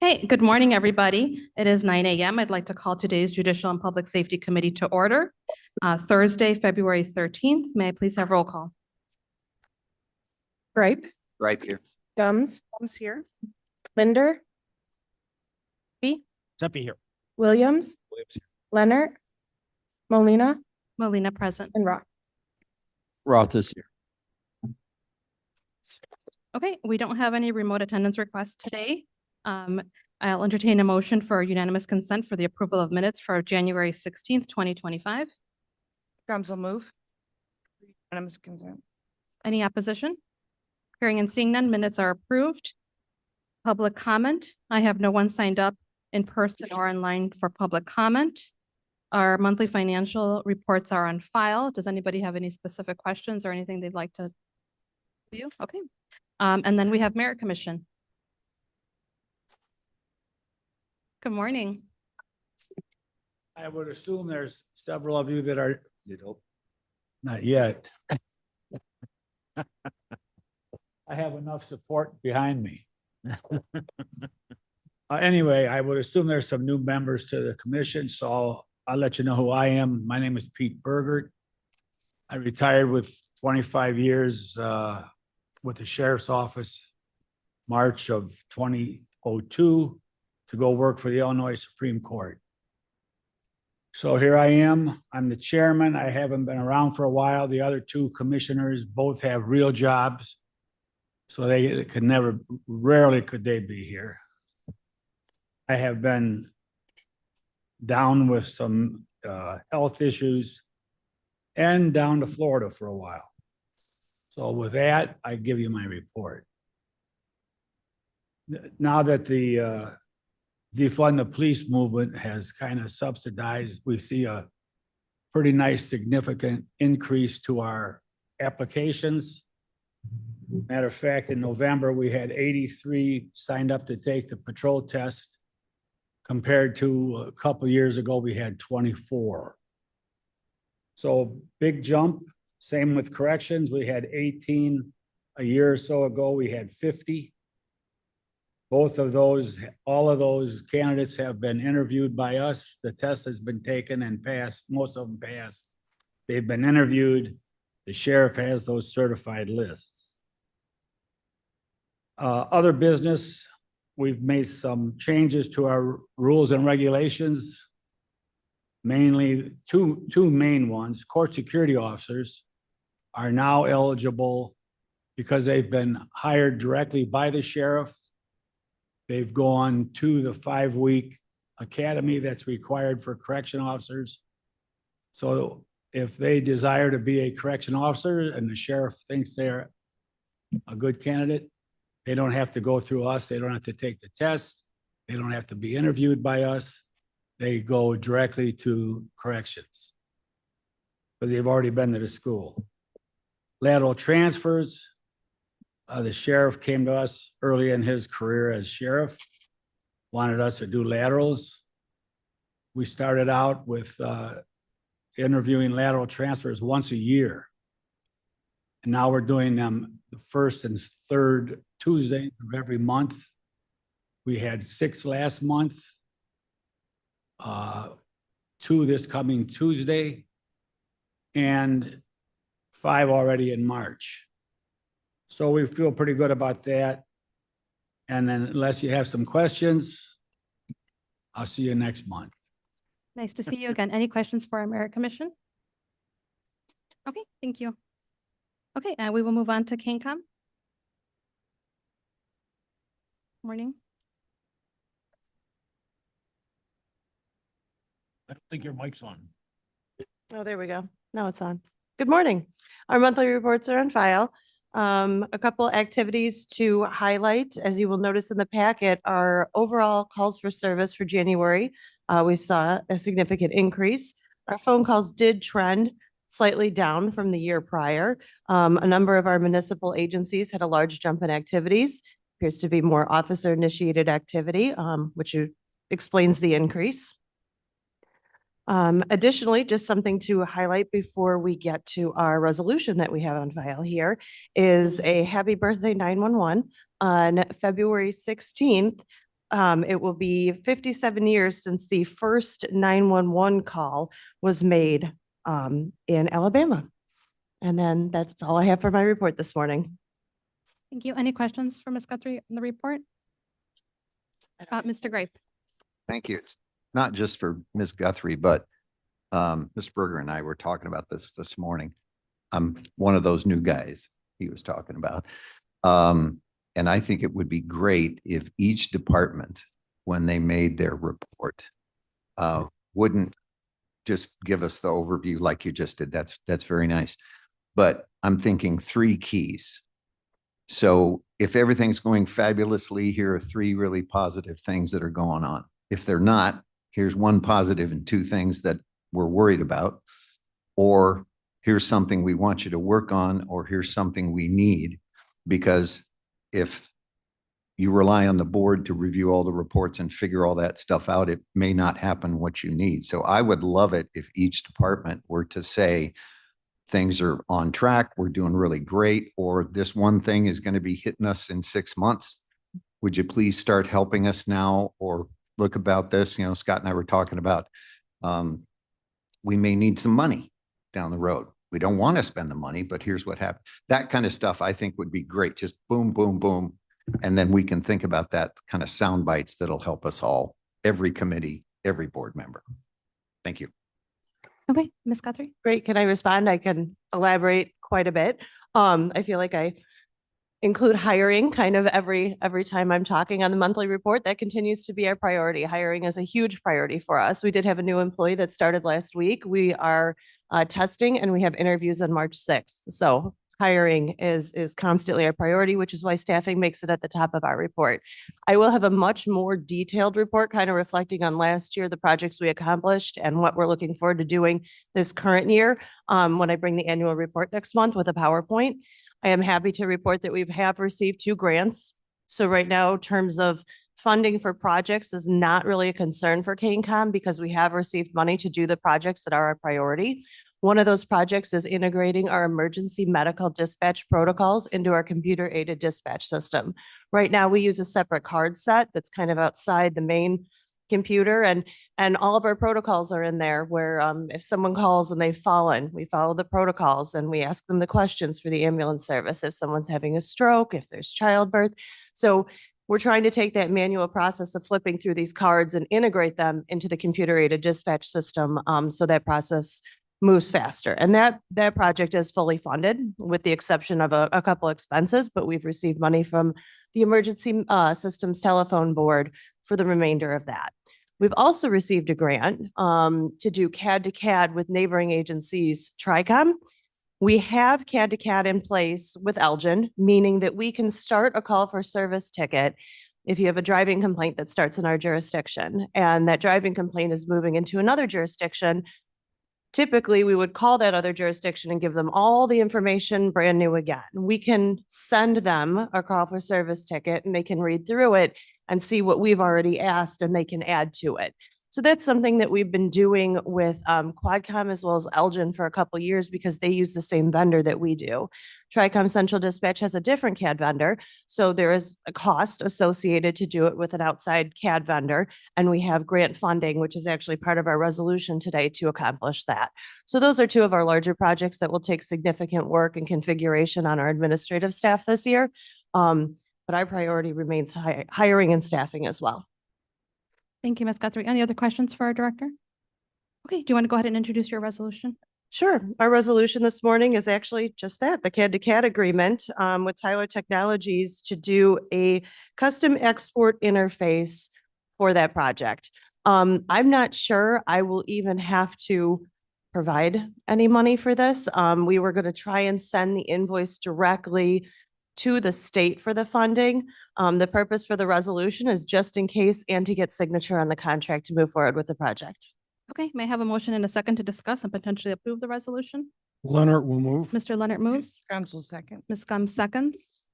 Hey, good morning, everybody. It is 9 a.m. I'd like to call today's Judicial and Public Safety Committee to order. Thursday, February 13th. May I please have roll call? Gripe, Right here. Gums here. Linder, Zeppi here. Williams, Leonard, Molina, Molina present. and Rock. Roth is here. Okay, we don't have any remote attendance requests today. I'll entertain a motion for unanimous consent for the approval of minutes for January 16th, 2025. Gums will move. Unanimous consent. Any opposition? Hearing and seeing none, minutes are approved. Public comment. I have no one signed up in person or online for public comment. Our monthly financial reports are on file. Does anybody have any specific questions or anything they'd like to view? Okay. And then we have Merit Commission. Good morning. I would assume there's several of you that are, not yet. I have enough support behind me. Anyway, I would assume there's some new members to the commission, so I'll let you know who I am. My name is Pete Bergert. I retired with 25 years with the sheriff's office, March of 2002, to go work for the Illinois Supreme Court. So here I am. I'm the chairman. I haven't been around for a while. The other two commissioners both have real jobs, so they could never, rarely could they be here. I have been down with some health issues and down to Florida for a while. So with that, I give you my report. Now that the defund the police movement has kind of subsidized, we see a pretty nice significant increase to our applications. Matter of fact, in November, we had 83 signed up to take the patrol test. Compared to a couple of years ago, we had 24. So big jump. Same with corrections. We had 18 a year or so ago. We had 50. Both of those, all of those candidates have been interviewed by us. The test has been taken and passed. Most of them passed. They've been interviewed. The sheriff has those certified lists. Other business, we've made some changes to our rules and regulations. Mainly two main ones. Court security officers are now eligible because they've been hired directly by the sheriff. They've gone to the 5-week academy that's required for correction officers. So if they desire to be a correction officer and the sheriff thinks they're a good candidate, they don't have to go through us. They don't have to take the test. They don't have to be interviewed by us. They go directly to corrections because they've already been to the school. Lateral transfers. The sheriff came to us early in his career as sheriff, wanted us to do laterals. We started out with interviewing lateral transfers once a year. And now we're doing them the first and third Tuesday of every month. We had 6 last month, 2 this coming Tuesday, and 5 already in March. So we feel pretty good about that. And then unless you have some questions, I'll see you next month. Nice to see you again. Any questions for our Merit Commission? Okay, thank you. Okay, we will move on to KingCom. Morning. I don't think your mic's on. Oh, there we go. Now it's on. Good morning. Our monthly reports are on file. A couple activities to highlight. As you will notice in the packet, our overall calls for service for January, we saw a significant increase. Our phone calls did trend slightly down from the year prior. A number of our municipal agencies had a large jump in activities. Appears to be more officer-initiated activity, which explains the increase. Additionally, just something to highlight before we get to our resolution that we have on file here is a happy birthday 911 on February 16th. It will be 57 years since the first 911 call was made in Alabama. And then that's all I have for my report this morning. Thank you. Any questions for Ms. Guthrie on the report? Mr. Grape. Thank you. It's not just for Ms. Guthrie, but Mr. Berger and I were talking about this morning. I'm one of those new guys he was talking about. And I think it would be great if each department, when they made their report, wouldn't just give us the overview like you just did. That's very nice. But I'm thinking 3 keys. So if everything's going fabulously, here are 3 really positive things that are going on. If they're not, here's 1 positive and 2 things that we're worried about. Or here's something we want you to work on, or here's something we need. Because if you rely on the board to review all the reports and figure all that stuff out, it may not happen what you need. So I would love it if each department were to say, things are on track, we're doing really great, or this one thing is going to be hitting us in 6 months. Would you please start helping us now? Or look about this, you know, Scott and I were talking about, we may need some money down the road. We don't want to spend the money, but here's what happened. That kind of stuff I think would be great. Just boom, boom, boom. And then we can think about that kind of sound bites that'll help us all, every committee, every board member. Thank you. Okay, Ms. Guthrie. Great. Can I respond? I can elaborate quite a bit. I feel like I include hiring kind of every time I'm talking on the monthly report. That continues to be our priority. Hiring is a huge priority for us. We did have a new employee that started last week. We are testing and we have interviews on March 6th. So hiring is constantly our priority, which is why staffing makes it at the top of our report. I will have a much more detailed report kind of reflecting on last year, the projects we accomplished and what we're looking forward to doing this current year when I bring the annual report next month with a PowerPoint. I am happy to report that we have received 2 grants. So right now, in terms of funding for projects is not really a concern for KCOM because we have received money to do the projects that are our priority. One of those projects is integrating our emergency medical dispatch protocols into our computer-aided dispatch system. Right now, we use a separate card set that's kind of outside the main computer, and all of our protocols are in there where if someone calls and they've fallen, we follow the protocols and we ask them the questions for the ambulance service. If someone's having a stroke, if there's childbirth. So we're trying to take that manual process of flipping through these cards and integrate them into the computer-aided dispatch system so that process moves faster. And that project is fully funded with the exception of a couple expenses, but we've received money from the Emergency Systems Telephone Board for the remainder of that. We've also received a grant to do CAD to CAD with neighboring agencies, TRICOM. We have CAD to CAD in place with Elgin, meaning that we can start a call for service ticket if you have a driving complaint that starts in our jurisdiction and that driving complaint is moving into another jurisdiction. Typically, we would call that other jurisdiction and give them all the information brand new again. We can send them a call for service ticket and they can read through it and see what we've already asked and they can add to it. So that's something that we've been doing with Quadcom as well as Elgin for a couple of years because they use the same vendor that we do. Tricom Central Dispatch has a different CAD vendor, so there is a cost associated to do it with an outside CAD vendor, and we have grant funding, which is actually part of our resolution today to accomplish that. So those are 2 of our larger projects that will take significant work and configuration on our administrative staff this year. But our priority remains hiring and staffing as well. Thank you, Ms. Guthrie. Any other questions for our director? Okay, do you want to go ahead and introduce your resolution? Sure. Our resolution this morning is actually just that, the CAD to CAD agreement with Tyler Technologies to do a custom export interface for that project. I'm not sure I will even have to provide any money for this. We were going to try and send the invoice directly to the state for the funding. The purpose for the resolution is just in case and to get signature on the contract to move forward with the project. Okay, may I have a motion and a second to discuss and potentially approve the resolution? Leonard will move. Mr. Leonard moves. Gums will second. Ms. Gums seconds.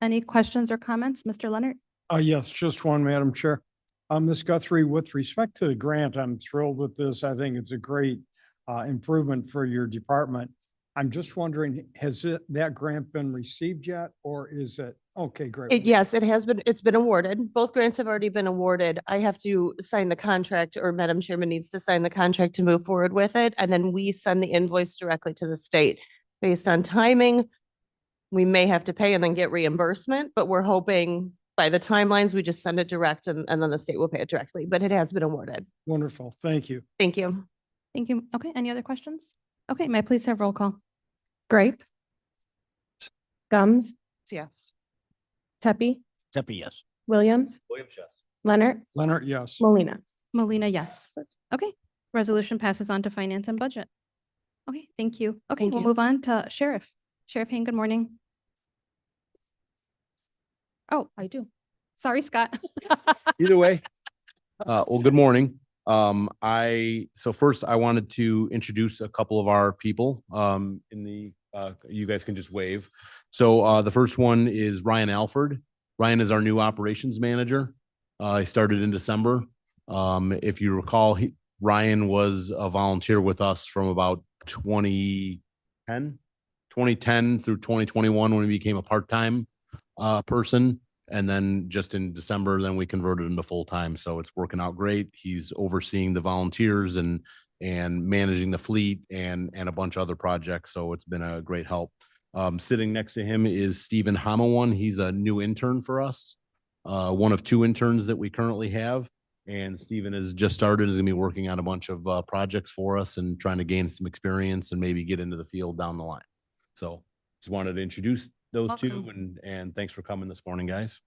Any questions or comments? Mr. Leonard? Yes, just one, Madam Chair. Ms. Guthrie, with respect to the grant, I'm thrilled with this. I think it's a great improvement for your department. I'm just wondering, has that grant been received yet, or is it? Okay, great. Yes, it has been, it's been awarded. Both grants have already been awarded. I have to sign the contract, or Madam Chairman needs to sign the contract to move forward with it. And then we send the invoice directly to the state. Based on timing, we may have to pay and then get reimbursement, but we're hoping by the timelines, we just send it direct and then the state will pay it directly, but it has been awarded. Wonderful. Thank you. Thank you. Thank you. Okay, any other questions? Okay, may I please have roll call? Grape. Gums, Yes. Pepe, Tepe, yes. Williams, Williams, yes. Leonard, Leonard, yes. Molina. Molina, yes. Okay, resolution passes on to finance and budget. Okay, thank you. Okay, Thank we'll you. move on to Sheriff. Sheriff Hain, good morning. Oh, I do. Sorry, Scott. Either way. Well, good morning. So first I wanted to introduce a couple of our people, you guys can just wave. So, the first one is Ryan Alford. Ryan is our new operations manager. He started in December. If you recall, Ryan was a volunteer with us from about 2010 through 2021 when he became a part-time person. And then just in December, then we converted him to full-time. So it's working out great. He's overseeing the volunteers and managing the fleet and a bunch of other projects. So it's been a great help. Sitting next to him is Stephen Hamawan. He's a new intern for us. One of two interns that we currently have. And Stephen has just started, is gonna be working on a bunch of projects for us and trying to gain some experience and maybe get into the field down the line. So just wanted to introduce those two Welcome. and thanks for coming this morning, guys.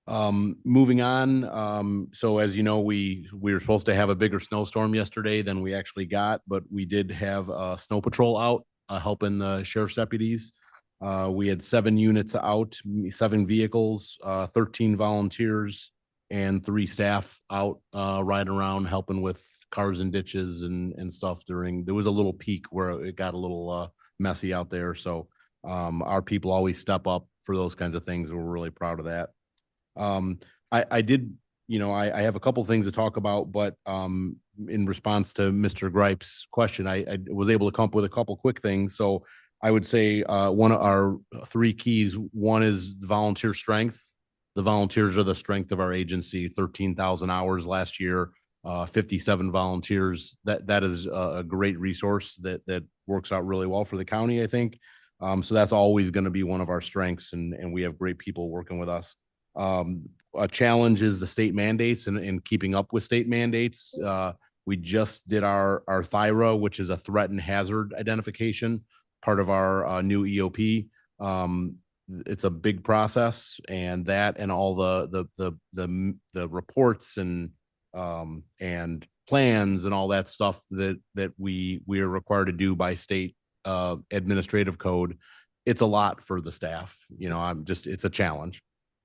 Moving on. So as you know, we were supposed to have a bigger snowstorm yesterday than we actually got, but we did have a snow patrol out helping the sheriff's deputies. We had 7 units out, 7 vehicles, 13 volunteers and 3 staff out riding around helping with cars and ditches and stuff there was a little peak where it got a little messy out there. So our people always step up for those kinds of things. We're really proud of that. I did, I have a couple things to talk about, but in response to Mr. Gripe's question, I was able to come up with a couple quick things. So I would say one of our 3 keys, one is volunteer strength. The volunteers are the strength of our agency, 13,000 hours last year, 57 volunteers. That is a great resource that works out really well for the county, I think. So that's always going to be one of our strengths, and we have great people working with us. A challenge is the state mandates and keeping up with state mandates. We just did our THIRA, which is a threat and hazard identification, part of our new EOP. It's a big process, and all the reports and plans and all that stuff that we are required to do by state administrative code. It's a lot for the staff. It's a challenge.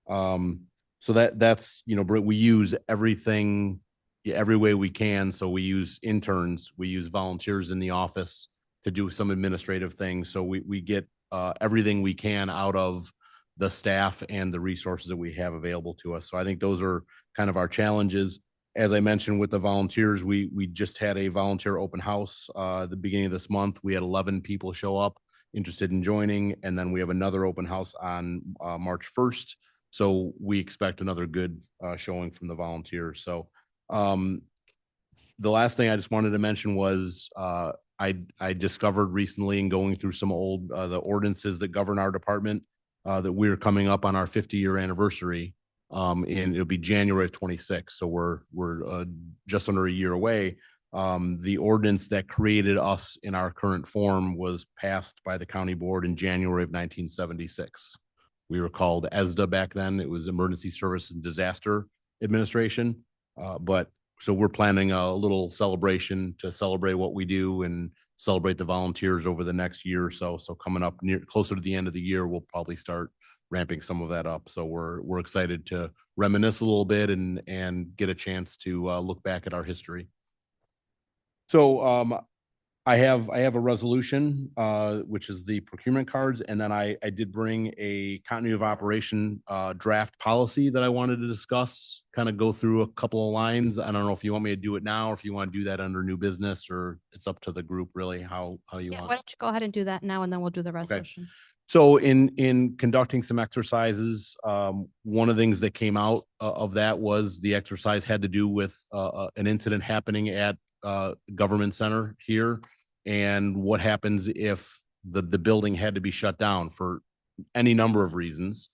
So that's, we use everything every way we can. So we use interns, we use volunteers in the office to do some administrative things. So we get everything we can out of the staff and the resources that we have available to us. So I think those are kind of our challenges. As I mentioned with the volunteers, we just had a volunteer open house the beginning of this month. We had 11 people show up interested in joining, and then we have another open house on March 1st. So we expect another good showing from the volunteers. So the last thing I just wanted to mention was I discovered recently in going through some old the ordinances that govern our department that we're coming up on our 50-year anniversary. And it'll be January of 26. So we're just under a year away. The ordinance that created us in our current form was passed by the county board in January of 1976. We were called ESDA back then. It was Emergency Service and Disaster Administration. So we're planning a little celebration to celebrate what we do and celebrate the volunteers over the next year or so. So coming up closer to the end of the year, we'll probably start ramping some of that up. So we're excited to reminisce a little bit and get a chance to look back at our history. So I have a resolution, which is the procurement cards, and then I did bring a continuity of operation, draft policy that I wanted to discuss, kind of go through a couple of lines. I don't know if you want me to do it now, or if you want to do that under new business, or it's up to the group really, how you Yeah, why want. don't you go ahead and do that now and then we'll do the resolution. So in conducting some exercises, one of the things that came out of that was the exercise had to do with an incident happening at Government Center here. And what happens if the building had to be shut down for any number of reasons?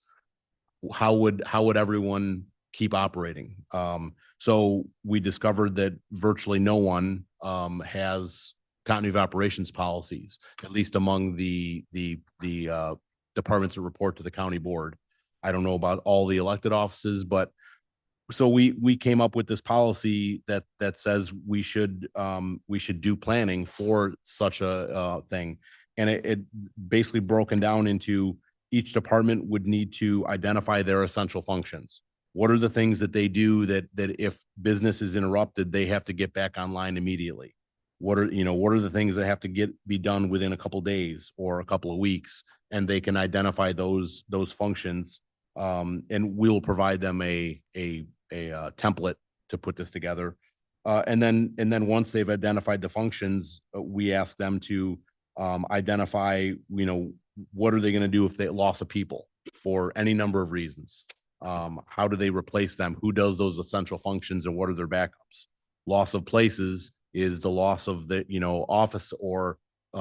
How would everyone keep operating? So we discovered that virtually no one has continuity of operations policies, at least among the departments that report to the county board. I don't know about all the elected offices, but so we came up with this policy that says we should do planning for such a thing. And it basically broken down into each department would need to identify their essential functions. What are the things that they do that if business is interrupted, they have to get back online immediately? What are the things that have to be done within a couple days or a couple of weeks? And they can identify those functions. And we'll provide them a template to put this together. And then once they've identified the functions, we ask them to identify, what are they going to do if they loss of people for any number of reasons? How do they replace them? Who does those essential functions and what are their backups? Loss of places is the loss of the, office or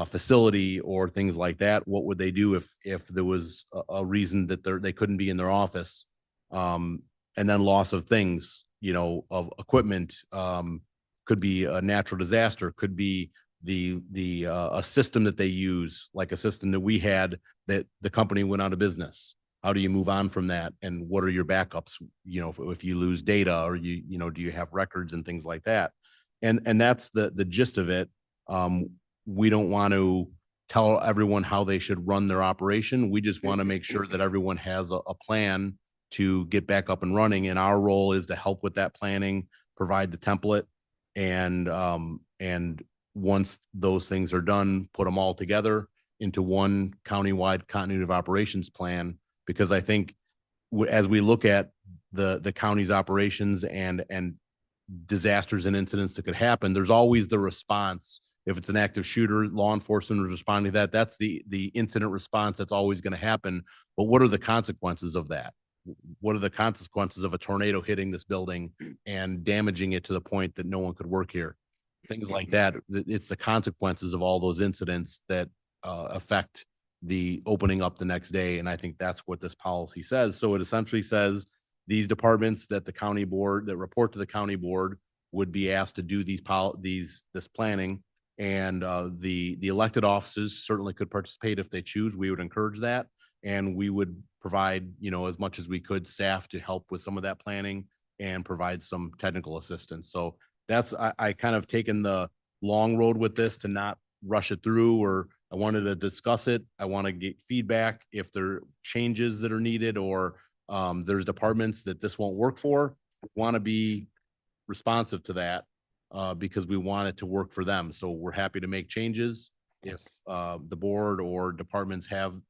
facility or things like that. What would they do if there was a reason that they couldn't be in their office? And then loss of things, of equipment, could be a natural disaster, could be a system that they use, like a system that we had that the company went out of business. How do you move on from that? And what are your backups? If you lose data or do you have records and things like that? And that's the gist of it. We don't want to tell everyone how they should run their operation. We just want to make sure that everyone has a plan to get back up and running. And our role is to help with that planning, provide the template, and once those things are done, put them all together into one countywide continuity of operations plan. Because I think as we look at the county's operations and disasters and incidents that could happen, there's always the response. If it's an active shooter, law enforcement is responding to that. That's the incident response that's always going to happen. But what are the consequences of that? What are the consequences of a tornado hitting this building and damaging it to the point that no one could work here? Things like that. It's the consequences of all those incidents that affect the opening up the next day. And I think that's what this policy says. So it essentially says these departments that the county board that report to the county board would be asked to do this planning. And the elected offices certainly could participate if they choose. We would encourage that. And we would provide, as much as we could, staff to help with some of that planning and provide some technical assistance. So I kind of taken the long road with this to not rush it through, or I wanted to discuss it. I want to get feedback if there are changes that are needed, or there's departments that this won't work for. We want to be responsive to that because we want it to work for them. So we're happy to make changes. If the board or departments have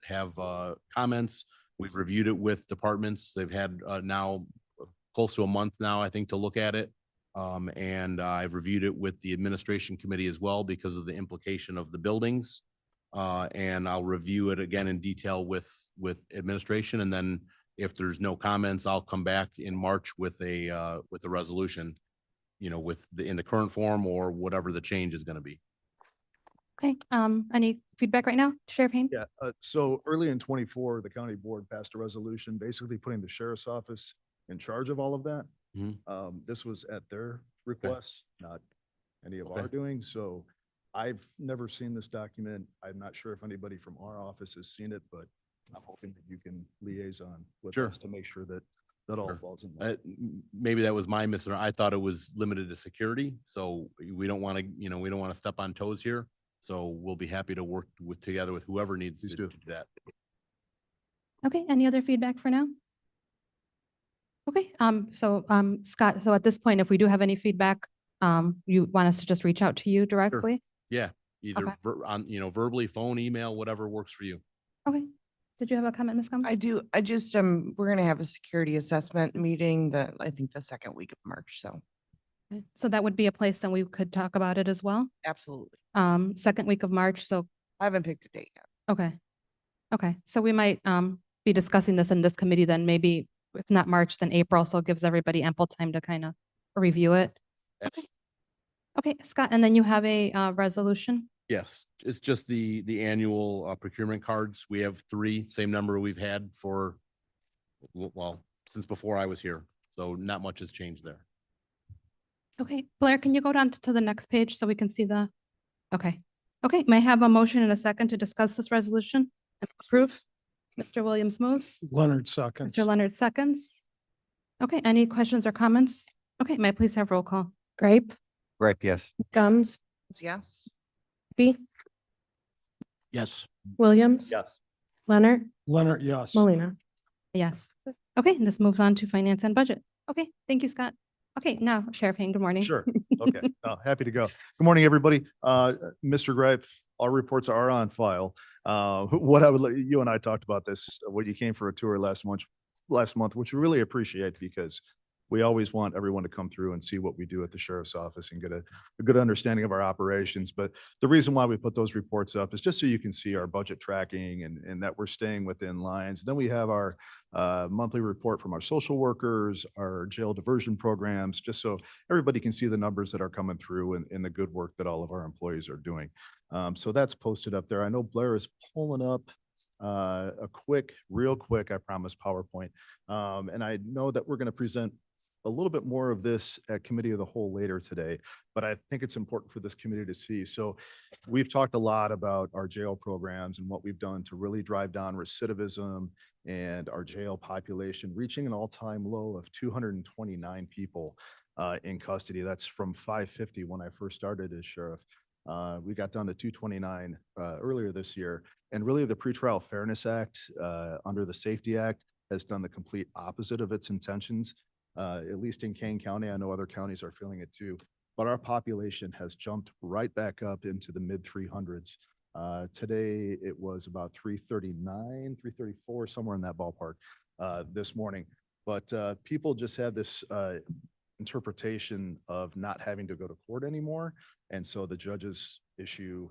comments, we've reviewed it with departments. They've had now close to a month now, I think, to look at it. And I've reviewed it with the administration committee as well because of the implication of the buildings. And I'll review it again in detail with administration. And then if there's no comments, I'll come back in March with a resolution, in the current form or whatever the change is going to be. Okay, any feedback right now, Sheriff Hain? Yeah, so early in 24, the county board passed a resolution basically putting the sheriff's office in charge of all of that. Mhm. This was at their request, not any of our doing. So I've never seen this document. I'm not sure if anybody from our office has seen it, but I'm hoping that you can liaison with Sure. us to make sure that all Sure. falls in line. Maybe that was my miss. I thought it was limited to security. So we don't want to, we don't want to step on toes here. So we'll be happy to work together with whoever needs Please to do. do that. Okay, any other feedback for now? Okay, Scott, so at this point, if we do have any feedback, you want us to just reach out to you directly? Yeah. either Okay. verbally, phone, email, whatever works for you. Okay. Did you have a comment, Ms. Combs? I do. I just, we're gonna have a security assessment meeting I think the second week of March, so Okay. So that would be a place then we could talk about it as well. absolutely. Second week of March. So, I haven't picked a date yet. okay. Okay. So we might be discussing this in this committee then maybe if not March, then April. So it gives everybody ample time to kind of review it. Okay. Okay, Scott, and then you have a resolution? Yes, it's just the annual procurement cards. We have 3, same number we've had for, well, since before I was here. So not much has changed there. Okay, Blair, can you go down to the next page so we can see okay. Okay, may I have a motion and a second to discuss this resolution and approve? Mr. Williams moves. Leonard seconds. Mr. Leonard seconds. Okay, any questions or comments? Okay, may I please have roll call? Grape, Gripe, yes. Gums, Yes. Pepe, Yes. Williams, Yes. Leonard, Leonard, yes. Molina. Yes. Okay, this moves on to finance and budget. Okay, thank you, Scott. Okay, now Sheriff Hain, good morning. Sure. Okay. Happy to go. Good morning, everybody. Mr. Gripe, our reports are on file. What I would, you and I talked about this, when you came for a tour last month, which we really appreciate because we always want everyone to come through and see what we do at the sheriff's office and get a good understanding of our operations. But the reason why we put those reports up is just so you can see our budget tracking and that we're staying within lines. Then we have our monthly report from our social workers, our jail diversion programs, just so everybody can see the numbers that are coming through and the good work that all of our employees are doing. So that's posted up there. I know Blair is pulling up real quick, I promise, PowerPoint. And I know that we're going to present a little bit more of this at committee of the whole later today, but I think it's important for this committee to see. So we've talked a lot about our jail programs and what we've done to really drive down recidivism and our jail population reaching an all-time low of 229 people in custody. That's from 550 when I first started as sheriff. We got down to 229 earlier this year. And really the Pretrial Fairness Act under the Safety Act has done the complete opposite of its intentions. At least in Kane County, I know other counties are feeling it too, but our population has jumped right back up into the mid 300s. Today, it was about 339, 334, somewhere in that ballpark this morning. But people just had this interpretation of not having to go to court anymore. And so the judges issue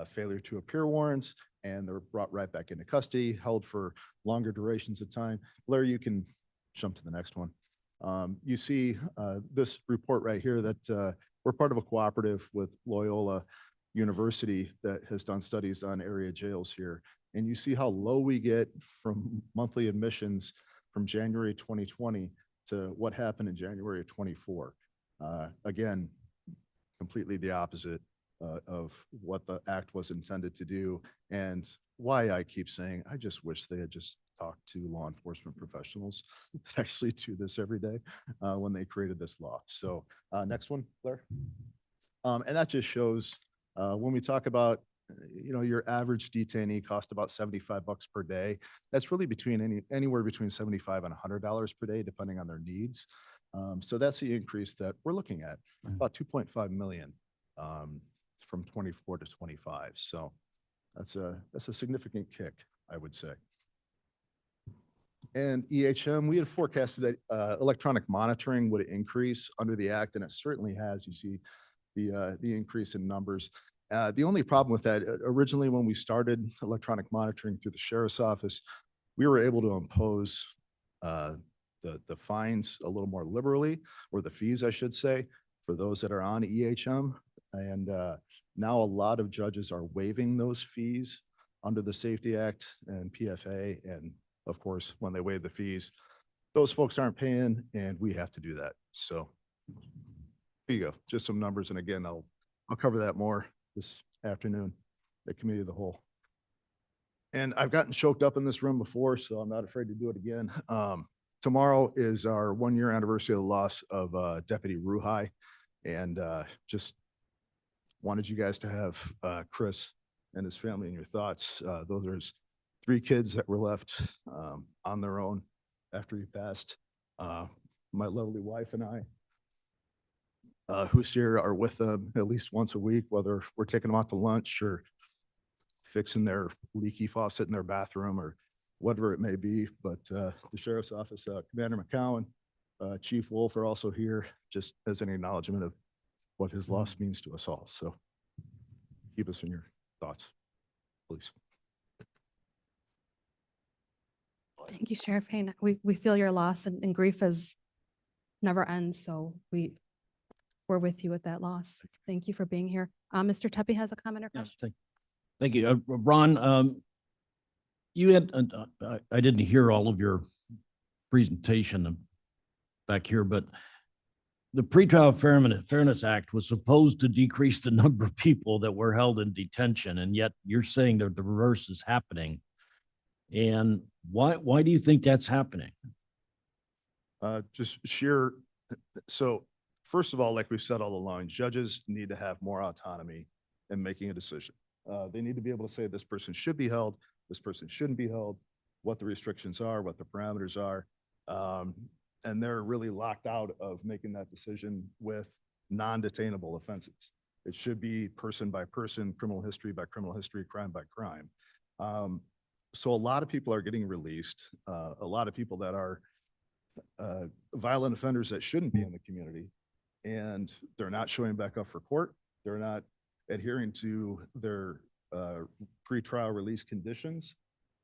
failure to appear warrants, and they're brought right back into custody, held for longer durations of time. Blair, you can jump to the next one. You see this report right here that we're part of a cooperative with Loyola University that has done studies on area jails here. And you see how low we get from monthly admissions from January 2020 to what happened in January of 24. Again, completely the opposite of what the act was intended to do. And why I keep saying, I just wish they had just talked to law enforcement professionals that actually do this every day when they created this law. So next one, Blair. And that just shows when we talk about, your average detainee cost about $75 per day. That's really anywhere between $75 and $100 per day, depending on their needs. So that's the increase that we're looking at, about 2.5 million from 24 to 25. So that's a significant kick, I would say. And EHM, we had forecasted that electronic monitoring would increase under the act, and it certainly has. You see the increase in numbers. The only problem with that, originally when we started electronic monitoring through the sheriff's office, we were able to impose the fines a little more liberally, or the fees, I should say, for those that are on EHM. And now a lot of judges are waiving those fees under the Safety Act and PFA. And of course, when they waive the fees, those folks aren't paying, and we have to do that. So here you go, just some numbers. And again, I'll cover that more this afternoon at Committee of the Whole. And I've gotten choked up in this room before, so I'm not afraid to do it again. Tomorrow is our 1-year anniversary of the loss of Deputy Ruhai, and just wanted you guys to have Chris and his family in your thoughts. There's 3 kids that were left on their own after he passed. My lovely wife and I who's here are with them at least once a week, whether we're taking them out to lunch or fixing their leaky faucet in their bathroom or whatever it may be. But the sheriff's office, Commander McCowan, Chief Wolf are also here just as an acknowledgement of what his loss means to us all. So keep us in your thoughts, please. Thank you, Sheriff Payne. We feel your loss and grief is never ends. So we're with you with that loss. Thank you for being here. Mr. Tuppy has a comment or Yes, question? thank you. Ron, you had, I didn't hear all of your presentation back here, but the Pretrial Fairness Act was supposed to decrease the number of people that were held in detention, and yet you're saying that the reverse is happening. And why do you think that's happening? Just sheer, so first of all, like we've said all along, judges need to have more autonomy in making a decision. They need to be able to say this person should be held, this person shouldn't be held, what the restrictions are, what the parameters are. And they're really locked out of making that decision with non-detainable offenses. It should be person by person, criminal history by criminal history, crime by crime. So a lot of people are getting released. A lot of people that are violent offenders that shouldn't be in the community, and they're not showing back up for court. They're not adhering to their pretrial release conditions,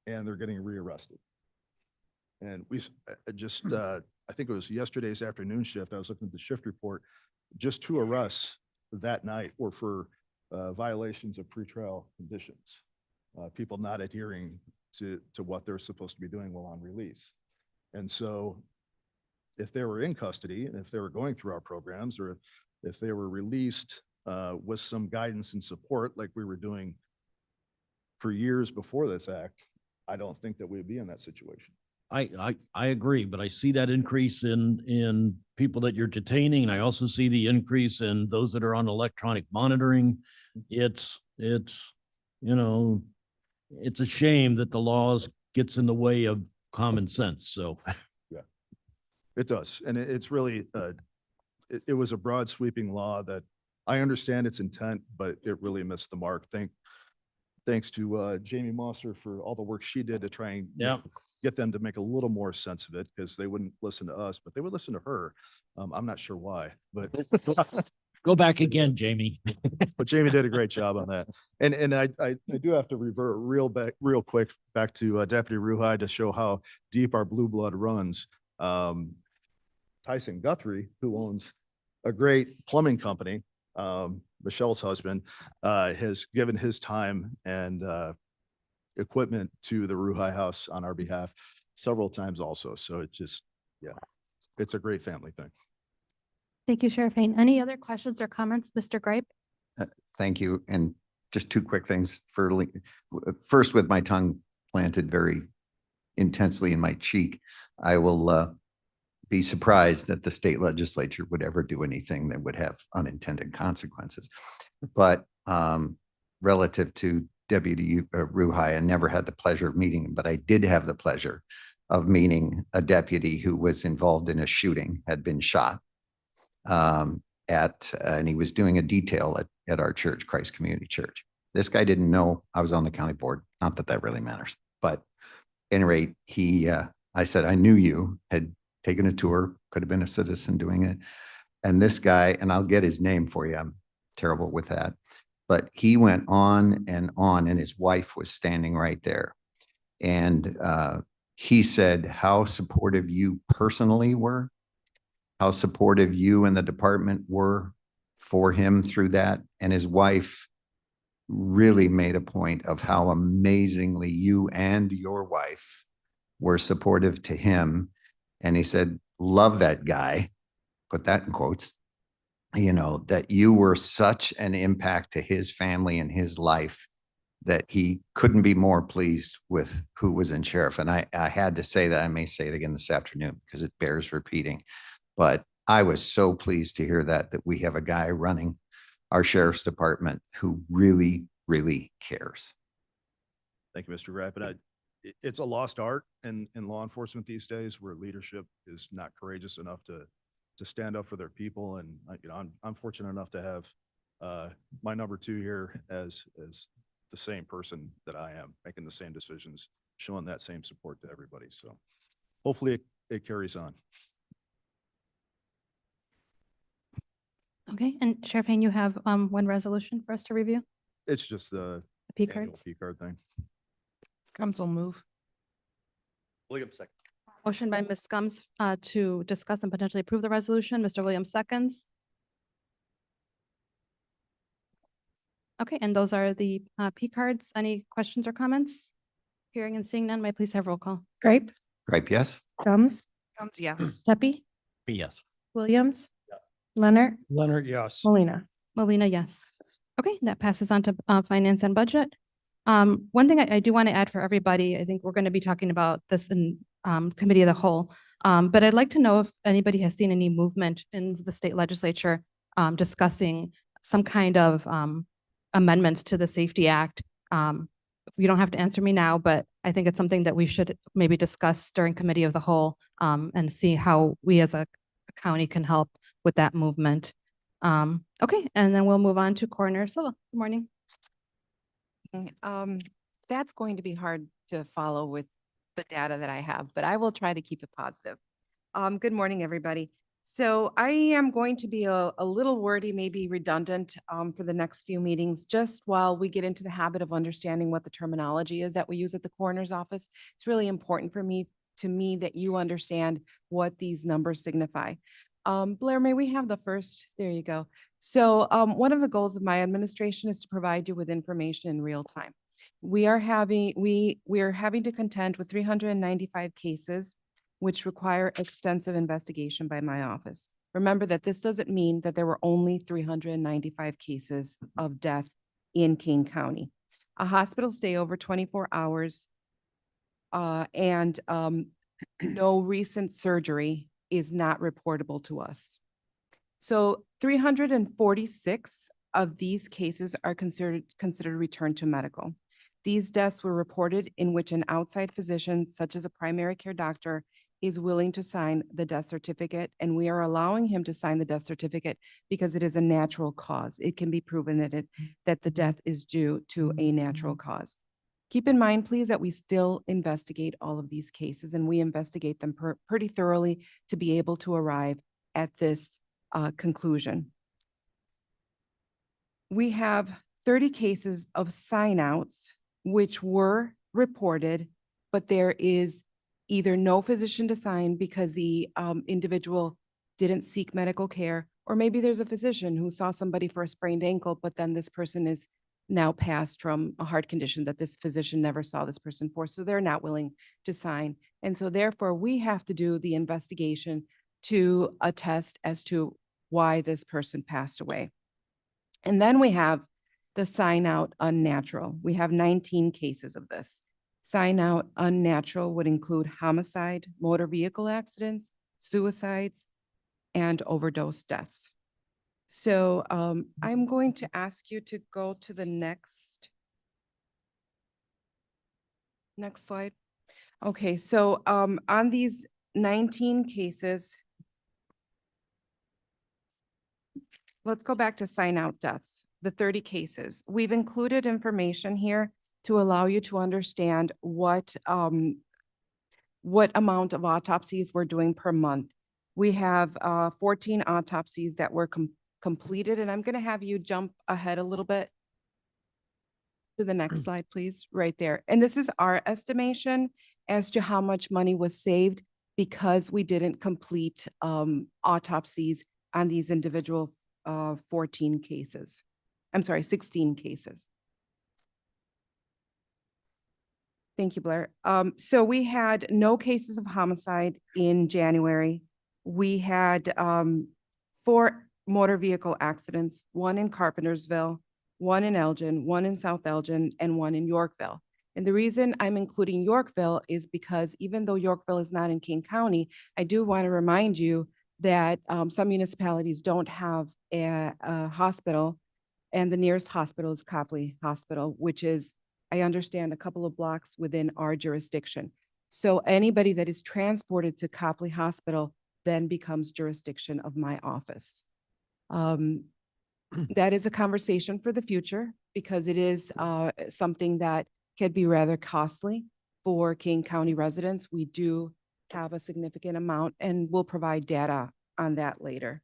and they're getting rearrested. And we just, I think it was yesterday's afternoon shift, I was looking at the shift report, just 2 arrests that night were for violations of pretrial conditions. People not adhering to what they're supposed to be doing while on release. And so if they were in custody and if they were going through our programs, or if they were released with some guidance and support like we were doing for years before this act, I don't think that we'd be in that situation. I agree, but I see that increase in people that you're detaining. And I also see the increase in those that are on electronic monitoring. It's, you know, it's a shame that the laws gets in the way of common sense. So Yeah, it does. And it's really, it was a broad sweeping law that I understand its intent, but it really missed the mark. Thanks to Jamie Mosser for all the work she did to try and yeah, get them to make a little more sense of it, because they wouldn't listen to us, but they would listen to her. I'm not sure why, but go back again, Jamie. but Jamie did a great job on that. And I do have to revert real quick back to Deputy Ruhai to show how deep our blue blood runs. Tyson Guthrie, who owns a great plumbing company, Michelle's husband, has given his time and equipment to the Ruhai house on our behalf several times also. So it just, yeah, it's a great family thing. Thank you, Sheriff Payne. Any other questions or comments, Mr. Gripe? Thank you. And just 2 quick things. First, with my tongue planted very intensely in my cheek, I will be surprised that the state legislature would ever do anything that would have unintended consequences. But relative to Deputy Ruhai, I never had the pleasure of meeting him, but I did have the pleasure of meeting a deputy who was involved in a shooting, had been shot and he was doing a detail at our church, Christ Community Church. This guy didn't know I was on the county board. Not that that really matters, but at any rate, I said, I knew you had taken a tour, could have been a citizen doing it. And this guy, and I'll get his name for you, I'm terrible with that, but he went on, and his wife was standing right there. And he said how supportive you personally were, how supportive you and the department were for him through that. And his wife really made a point of how amazingly you and your wife were supportive to him. And he said, love that guy, put that in quotes, you know, that you were such an impact to his family and his life that he couldn't be more pleased with who was in sheriff. And I had to say that. I may say it again this afternoon because it bears repeating, but I was so pleased to hear that we have a guy running our sheriff's department who really, really cares. Thank you, Mr. Grapp. And it's a lost art in law enforcement these days, where leadership is not courageous enough to to stand up for their people. And I'm fortunate enough to have my number two here as the same person that I am, making the same decisions, showing that same support to everybody. So hopefully it carries on. Okay, and Sheriff Payne, you have one resolution for us to review, It's just the the P annual cards. P card thing. Council move. Williams, second. Motion by Ms. Scums to discuss and potentially approve the resolution. Mr. Williams seconds. Okay, and those are the P cards. Any questions or comments? Hearing and seeing none, may I please have roll call? Gripe, Gripe, yes? Gums, Comes, yes. Pepe, Yes. Williams, Leonard, Leonard, yes. Molina. Molina, yes. Okay, that passes on to finance and budget. One thing I do want to add for everybody, I think we're going to be talking about this in committee of the whole. But I'd like to know if anybody has seen any movement in the state legislature discussing some kind of amendments to the Safety Act. You don't have to answer me now, but I think it's something that we should maybe discuss during committee of the whole and see how we as a county can help with that movement. Okay, and then we'll move on to Coroner Silva. Good morning. That's going to be hard to follow with the data that I have, but I will try to keep it positive. Good morning, everybody. So I am going to be a little wordy, maybe redundant for the next few meetings, just while we get into the habit of understanding what the terminology is that we use at the coroner's office. It's really important for me that you understand what these numbers signify. Blair, may we have the first? There you go. So one of the goals of my administration is to provide you with information in real time. We are having to contend with 395 cases, which require extensive investigation by my office. Remember that this doesn't mean that there were only 395 cases of death in King County. A hospital stay over 24 hours and no recent surgery is not reportable to us. So 346 of these cases are considered return to medical. These deaths were reported in which an outside physician, such as a primary care doctor, is willing to sign the death certificate, and we are allowing him to sign the death certificate because it is a natural cause. It can be proven that the death is due to a natural cause. Keep in mind, please, that we still investigate all of these cases, and we investigate them pretty thoroughly to be able to arrive at this conclusion. We have 30 cases of sign-outs which were reported, but there is either no physician to sign because the individual didn't seek medical care, or maybe there's a physician who saw somebody for a sprained ankle, but then this person is now passed from a heart condition that this physician never saw this person for, so they're not willing to sign. And so therefore, we have to do the investigation to attest as to why this person passed away. And then we have the sign out unnatural. We have 19 cases of this. Sign out unnatural would include homicide, motor vehicle accidents, suicides, and overdose deaths. So I'm going to ask you to go to the next slide. Okay, so on these 19 cases, let's go back to sign out deaths, the 30 cases. We've included information here to allow you to understand what amount of autopsies we're doing per month. We have 14 autopsies that were completed, and I'm going to have you jump ahead a little bit to the next slide, please, right there. And this is our estimation as to how much money was saved because we didn't complete autopsies on these individual 16 cases. Thank you, Blair. So we had no cases of homicide in January. We had 4 motor vehicle accidents, 1 in Carpentersville, 1 in Elgin, 1 in South Elgin, and 1 in Yorkville. And the reason I'm including Yorkville is because even though Yorkville is not in King County, I do want to remind you that some municipalities don't have a hospital, and the nearest hospital is Copley Hospital, which is, I understand, a couple of blocks within our jurisdiction. So anybody that is transported to Copley Hospital then becomes jurisdiction of my office. That is a conversation for the future because it is something that can be rather costly for King County residents. We do have a significant amount and we'll provide data on that later.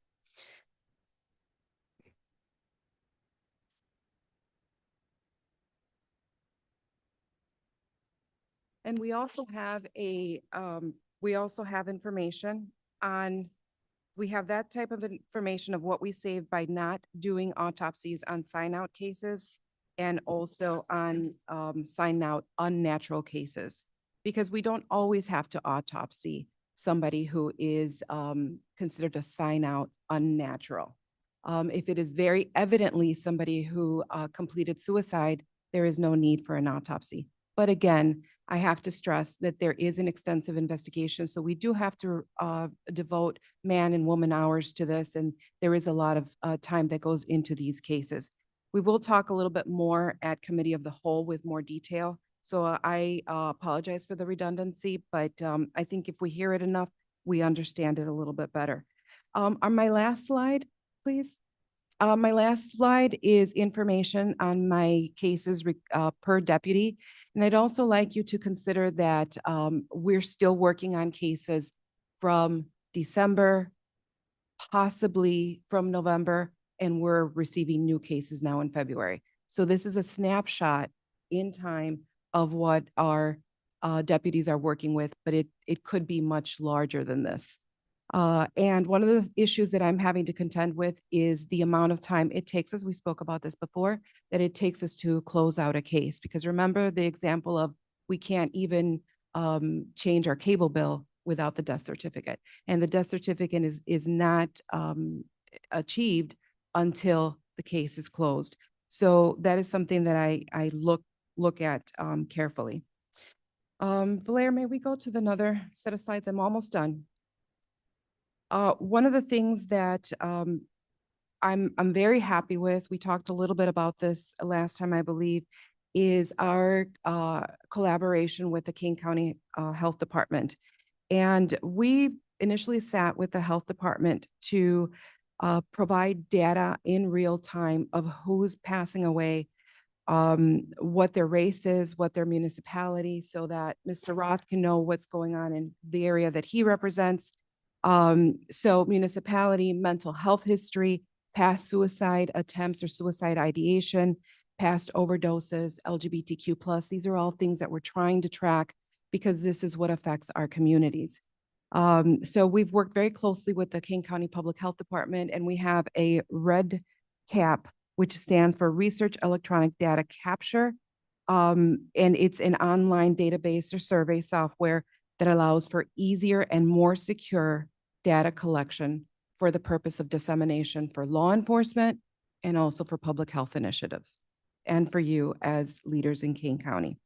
And we also have information on, we have that type of information of what we save by not doing autopsies on sign out cases and also on sign out unnatural cases. Because we don't always have to autopsy somebody who is considered a sign out unnatural. If it is very evidently somebody who completed suicide, there is no need for an autopsy. But again, I have to stress that there is an extensive investigation. So we do have to devote man and woman hours to this. And there is a lot of time that goes into these cases. We will talk a little bit more at Committee of the Whole with more detail. So I apologize for the redundancy, but I think if we hear it enough, we understand it a little bit better. On my last slide, please. My last slide is information on my cases per deputy. And I'd also like you to consider that we're still working on cases from December, possibly from November, and we're receiving new cases now in February. So this is a snapshot in time of what our deputies are working with, but it could be much larger than this. And one of the issues that I'm having to contend with is the amount of time it takes us, we spoke about this before, that it takes us to close out a case. Because remember the example of we can't even change our cable bill without the death certificate. And the death certificate is not achieved until the case is closed. So that is something that I look at carefully. Blair, may we go to another set of slides? I'm almost done. One of the things that I'm very happy with, we talked a little bit about this last time, I believe, is our collaboration with the King County Health Department. And we initially sat with the health department to provide data in real time of who's passing away, what their race is, what their municipality, so that Mr. Roth can know what's going on in the area that he represents. So municipality, mental health history, past suicide attempts or suicide ideation, past overdoses, LGBTQ+. These are all things that we're trying to track because this is what affects our communities. So we've worked very closely with the King County Public Health Department, and we have a RED CAP, which stands for Research Electronic Data Capture. And it's an online database or survey software that allows for easier and more secure data collection for the purpose of dissemination for law enforcement and also for public health initiatives and for you as leaders in King County.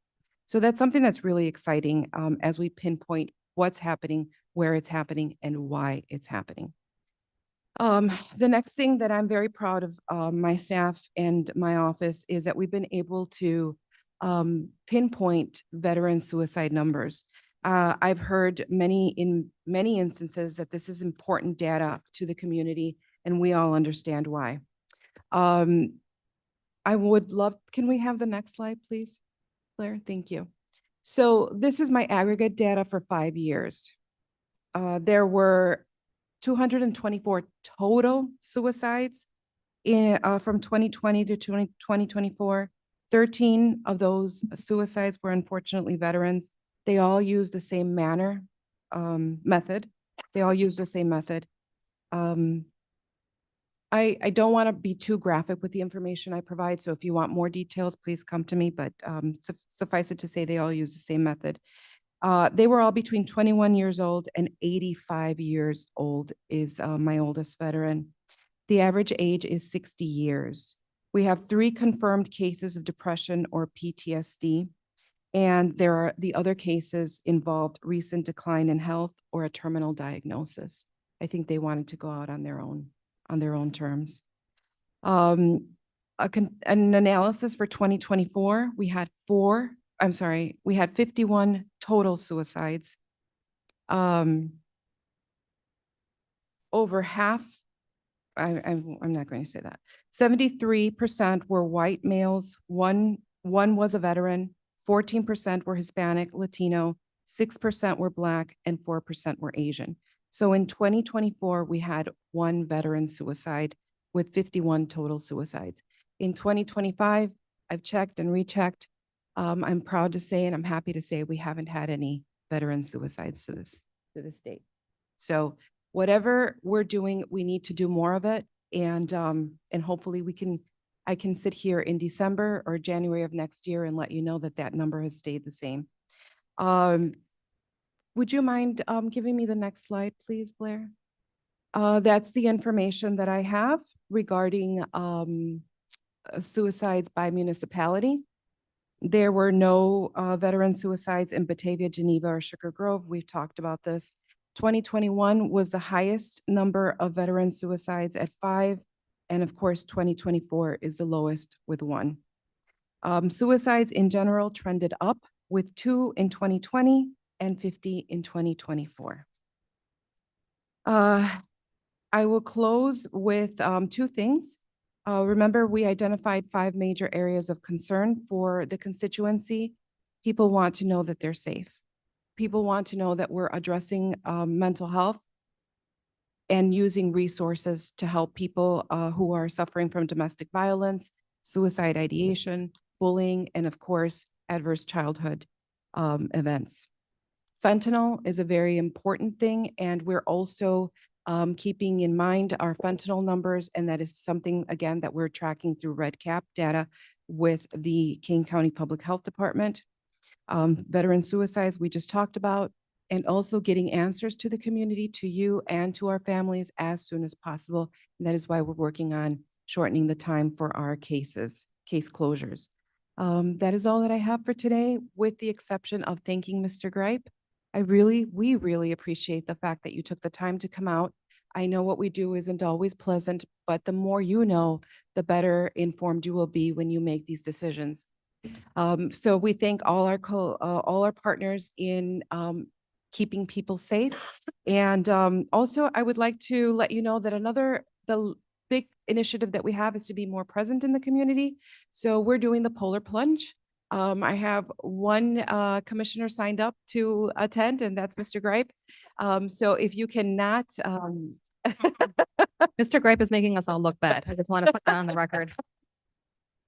So that's something that's really exciting as we pinpoint what's happening, where it's happening, and why it's happening. The next thing that I'm very proud of my staff and my office is that we've been able to pinpoint veteran suicide numbers. I've heard in many instances that this is important data to the community, and we all understand why. I would love, can we have the next slide, please, Claire? Thank you. So this is my aggregate data for 5 years. There were 224 total suicides from 2020 to 2024. 13 of those suicides were unfortunately veterans. They all use the same method. They all use the same method. I don't want to be too graphic with the information I provide, so if you want more details, please come to me, but suffice it to say they all use the same method. They were all between 21 years old and 85 years old is my oldest veteran. The average age is 60 years. We have 3 confirmed cases of depression or PTSD, and the other cases involved recent decline in health or a terminal diagnosis. I think they wanted to go out on their own terms. An analysis for 2024, we had 51 total suicides. over half, I'm not going to say that. 73% were white males, one was a veteran, 14% were Hispanic, Latino, 6% were Black, and 4% were Asian. So in 2024, we had one veteran suicide with 51 total suicides. In 2025, I've checked and rechecked. I'm proud to say, and I'm happy to say, we haven't had any veteran suicides to this date. So whatever we're doing, we need to do more of it. And hopefully I can sit here in December or January of next year and let you know that that number has stayed the same. Would you mind giving me the next slide, please, Blair? That's the information that I have regarding suicides by municipality. There were no veteran suicides in Batavia, Geneva, or Sugar Grove. We've talked about this. 2021 was the highest number of veteran suicides at 5. And of course, 2024 is the lowest with 1. Suicides in general trended up with 2 in 2020 and 50 in 2024. I will close with 2 things. Remember, we identified 5 major areas of concern for the constituency. People want to know that they're safe. People want to know that we're addressing mental health and using resources to help people who are suffering from domestic violence, suicide ideation, bullying, and of course, adverse childhood events. Fentanyl is a very important thing, and we're also keeping in mind our fentanyl numbers, and that is something, again, that we're tracking through REDCap data with the King County Public Health Department. Veteran suicides, we just talked about, and also getting answers to the community, to you and to our families as soon as possible. And that is why we're working on shortening the time for our case closures. That is all that I have for today, with the exception of thanking Mr. Gripe. We really appreciate the fact that you took the time to come out. I know what we do isn't always pleasant, but the more you know, the better informed you will be when you make these decisions. So we thank all our partners in keeping people safe. And also, I would like to let you know that the big initiative that we have is to be more present in the community. So we're doing the polar plunge. I have one commissioner signed up to attend, and that's Mr. Gripe. So if you cannot, Mr. Gripe is making us all look bad. I just want to put that on the record.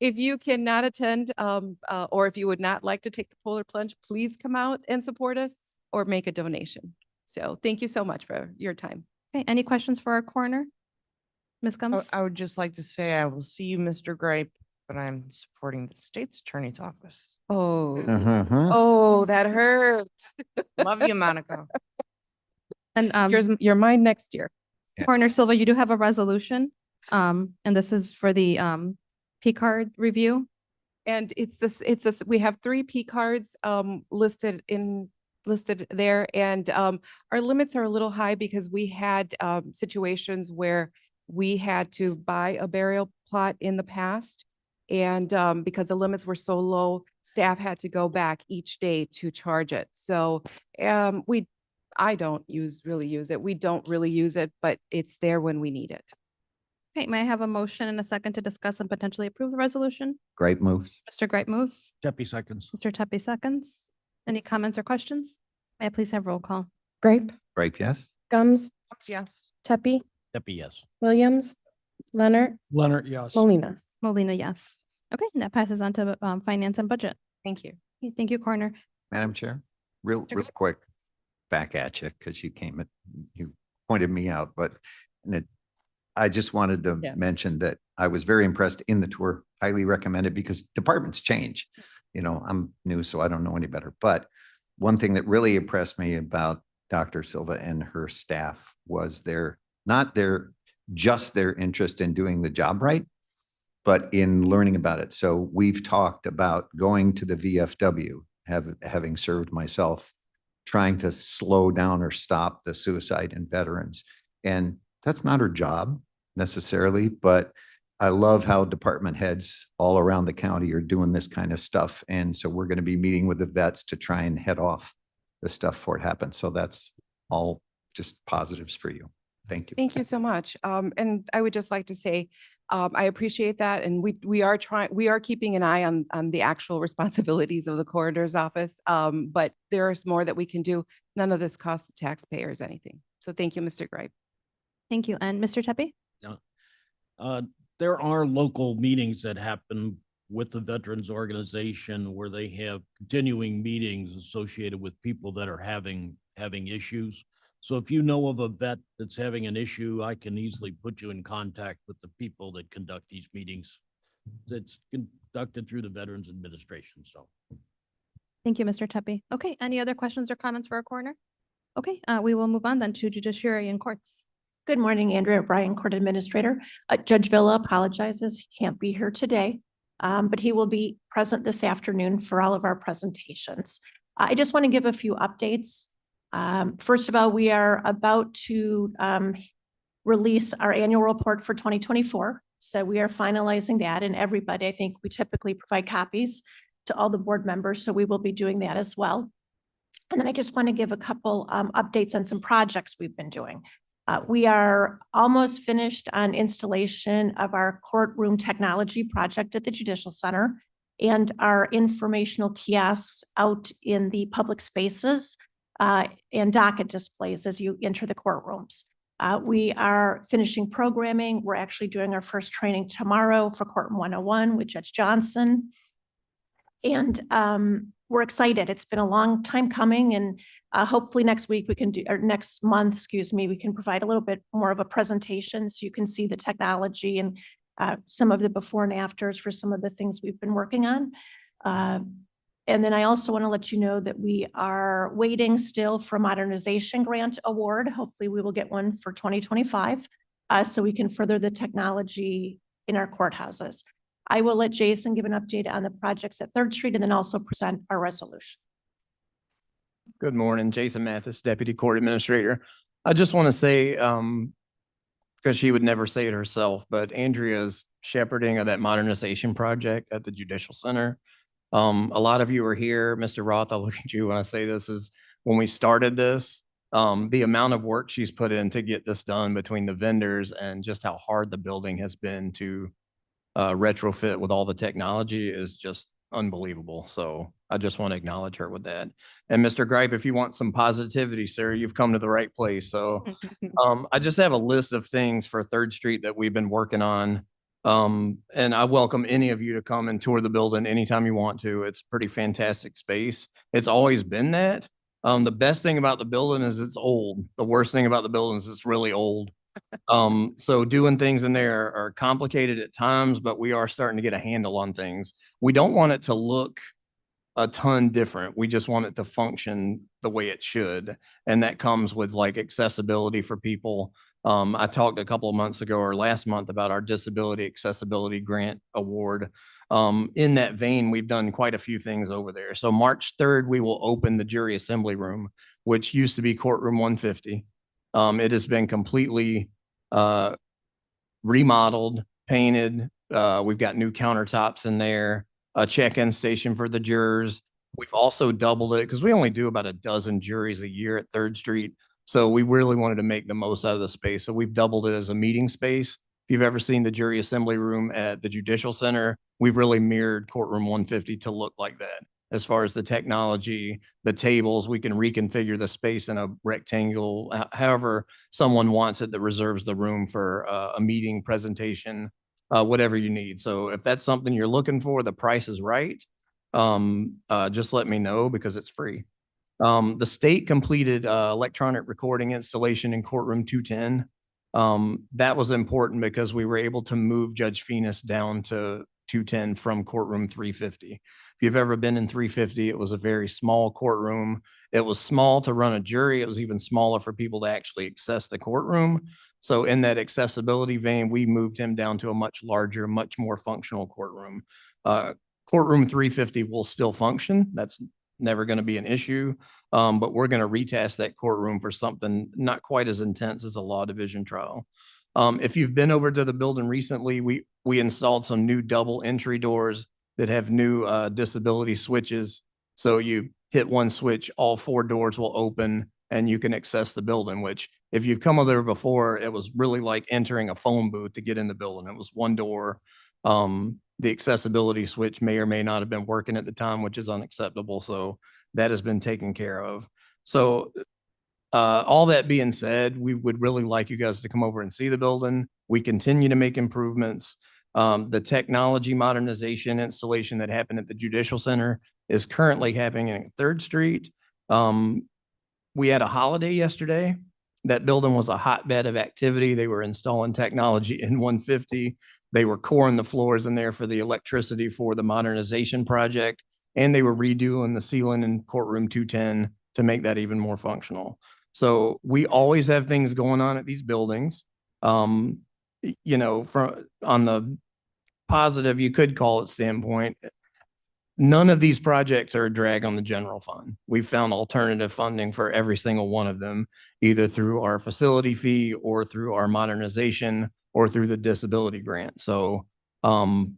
if you cannot attend, or if you would not like to take the polar plunge, please come out and support us or make a donation. So thank you so much for your time. Okay, any questions for our coroner? Ms. Gums? I would just like to say I will see you, Mr. Gripe, but I'm supporting the state's attorney's office. Oh, Uh-huh. oh, that hurts. Love you, Monica. And You're mine next year. Coroner Silva, you do have a resolution, and this is for the P card review. And we have 3 P cards listed there, and our limits are a little high because we had situations where we had to buy a burial plot in the past. And because the limits were so low, staff had to go back each day to charge it. So I don't really use it. We don't really use it, but it's there when we need it. Okay, may I have a motion and a second to discuss and potentially approve the resolution? Great moves. Mr. Gripe moves. Jeppy seconds. Mr. Tepe seconds. Any comments or questions? May I please have roll call? Grape, Great, yes. Gums, Yes. Tepe, Jeppy, yes. Williams, Leonard, Leonard, yes. Molina. Molina, yes. Okay, and that passes on to finance and budget. Thank you. Okay, thank you, Coroner. Madam Chair, real Sure. quick, back at you, because you pointed me out, but I just wanted to Yeah. mention that I was very impressed in the tour, highly recommended, because departments change. You know, I'm new, so I don't know any better, but one thing that really impressed me about Dr. Silva and her staff was just their interest in doing the job right, but in learning about it. So we've talked about going to the VFW, having served myself, trying to slow down or stop the suicide in veterans. And that's not her job necessarily, but I love how department heads all around the county are doing this kind of stuff. And so we're going to be meeting with the vets to try and head off the stuff before it happens. So that's all just positives for you. Thank you. Thank you so much. And I would just like to say, I appreciate that. And we are keeping an eye on the actual responsibilities of the coroner's office. But there is more that we can do. None of this costs the taxpayers anything. So thank you, Mr. Gripe. Thank you. And Mr. Tepe? There are local meetings that happen with the Veterans Organization where they have continuing meetings associated with people that are having issues. So if you know of a vet that's having an issue, I can easily put you in contact with the people that conduct these meetings. It's conducted through the Veterans Administration, so. Thank you, Mr. Tepe. Okay, any other questions or comments for our coroner? Okay, we will move on then to judiciary and courts. Good morning, Andrea O'Brien, Court Administrator. Judge Villa apologizes. He can't be here today, but he will be present this afternoon for all of our presentations. I just want to give a few updates. First of all, we are about to release our annual report for 2024. So we are finalizing that, and everybody, I think we typically provide copies to all the board members. So we will be doing that as well. And then I just want to give a couple updates on some projects we've been doing. We are almost finished on installation of our courtroom technology project at the Judicial Center and our informational kiosks out in the public spaces and docket displays as you enter the courtrooms. We are finishing programming. We're actually doing our first training tomorrow for Courtroom 101 with Judge Johnson. And we're excited. It's been a long time coming, and hopefully next week we can do, or next month, excuse me, we can provide a little bit more of a presentation so you can see the technology and some of the before and afters for some of the things we've been working on. And then I also want to let you know that we are waiting still for a modernization grant award. Hopefully we will get one for 2025 so we can further the technology in our courthouses. I will let Jason give an update on the projects at 3rd Street and then also present our resolution. Good morning, Jason Mathis, Deputy Court Administrator. I just want to say, because she would never say it herself, but Andrea's shepherding of that modernization project at the Judicial Center. A lot of you are here. Mr. Roth, I'll look at you when I say this, is when we started this, the amount of work she's put in to get this done between the vendors and just how hard the building has been to retrofit with all the technology is just unbelievable. So I just want to acknowledge her with that. And Mr. Gripe, if you want some positivity, sir, you've come to the right place. So I just have a list of things for 3rd Street that we've been working on. And I welcome any of you to come and tour the building anytime you want to. It's a pretty fantastic space. It's always been that. The best thing about the building is it's old. The worst thing about the building is it's really old. So doing things in there are complicated at times, but we are starting to get a handle on things. We don't want it to look a ton different. We just want it to function the way it should. And that comes with like accessibility for people. I talked a couple of months ago or last month about our Disability Accessibility Grant Award. In that vein, we've done quite a few things over there. So March 3rd, we will open the jury assembly room, which used to be courtroom 150. It has been completely remodeled, painted. We've got new countertops in there, a check-in station for the jurors. We've also doubled it because we only do about a dozen juries a year at 3rd Street. So we really wanted to make the most out of the space. So we've doubled it as a meeting space. If you've ever seen the jury assembly room at the Judicial Center, we've really mirrored courtroom 150 to look like that. As far as the technology, the tables, we can reconfigure the space in a rectangle, however someone wants it, that reserves the room for a meeting, presentation, whatever you need. So if that's something you're looking for, the price is right, just let me know because it's free. The state completed electronic recording installation in courtroom 210. That was important because we were able to move Judge Phoenix down to 210 from courtroom 350. If you've ever been in 350, it was a very small courtroom. It was small to run a jury. It was even smaller for people to actually access the courtroom. So in that accessibility vein, we moved him down to a much larger, much more functional courtroom. Courtroom 350 will still function. That's never going to be an issue. But we're going to retest that courtroom for something not quite as intense as a law division trial. If you've been over to the building recently, we installed some new double entry doors that have new disability switches. So you hit one switch, all 4 doors will open and you can access the building, which If you've come over there before, it was really like entering a phone booth to get in the building. It was one door. The accessibility switch may or may not have been working at the time, which is unacceptable. So that has been taken care of. So all that being said, we would really like you guys to come over and see the building. We continue to make improvements. The technology modernization installation that happened at the Judicial Center is currently happening in Third Street. We had a holiday yesterday. That building was a hotbed of activity. They were installing technology in 150. They were coring the floors in there for the electricity for the modernization project. And they were redoing the ceiling in courtroom 210 to make that even more functional. So we always have things going on at these buildings. You know, from on the positive, you could call it standpoint, none of these projects are a drag on the general fund. We've found alternative funding for every single one of them, either through our facility fee or through our modernization or through the disability grant. So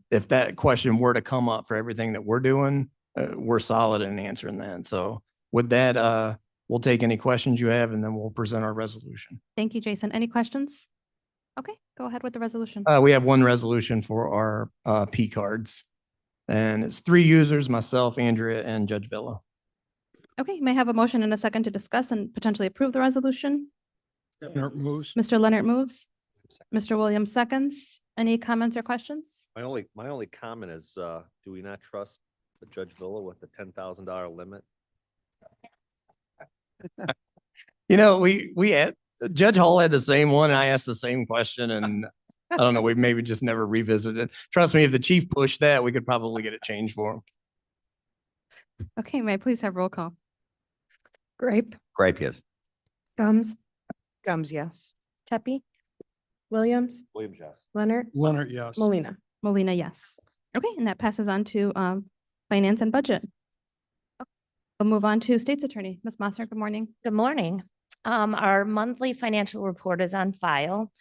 if that question were to come up for everything that we're doing, we're solid in answering that. So with that, we'll take any questions you have and then we'll present our resolution. Thank you, Jason. Any questions? Okay, go ahead with the resolution. We have one resolution for our P cards. And it's 3 users, myself, Andrea, and Judge Villa. Okay, may I have a motion and a second to discuss and potentially approve the resolution? Leonard moves. Mr. Leonard moves. Mr. Williams seconds. Any comments or questions? My only comment is, do we not trust the Judge Villa with the $10,000 limit? You know, we had, Judge Hall had the same one, and I asked the same question, and I don't know, we maybe just never revisited it. Trust me, if the chief pushed that, we could probably get it changed for him. Okay, may I please have roll call? Grape, Gripe, yes. Gums, Gums, yes. Tepe, Williams, Williams, yes. Leonard, Leonard, yes. Molina. Molina, yes. Okay, and that passes on to finance and budget. We'll move on to State's Attorney. Ms. Mosser, good morning. Good morning. Our monthly financial report is on file.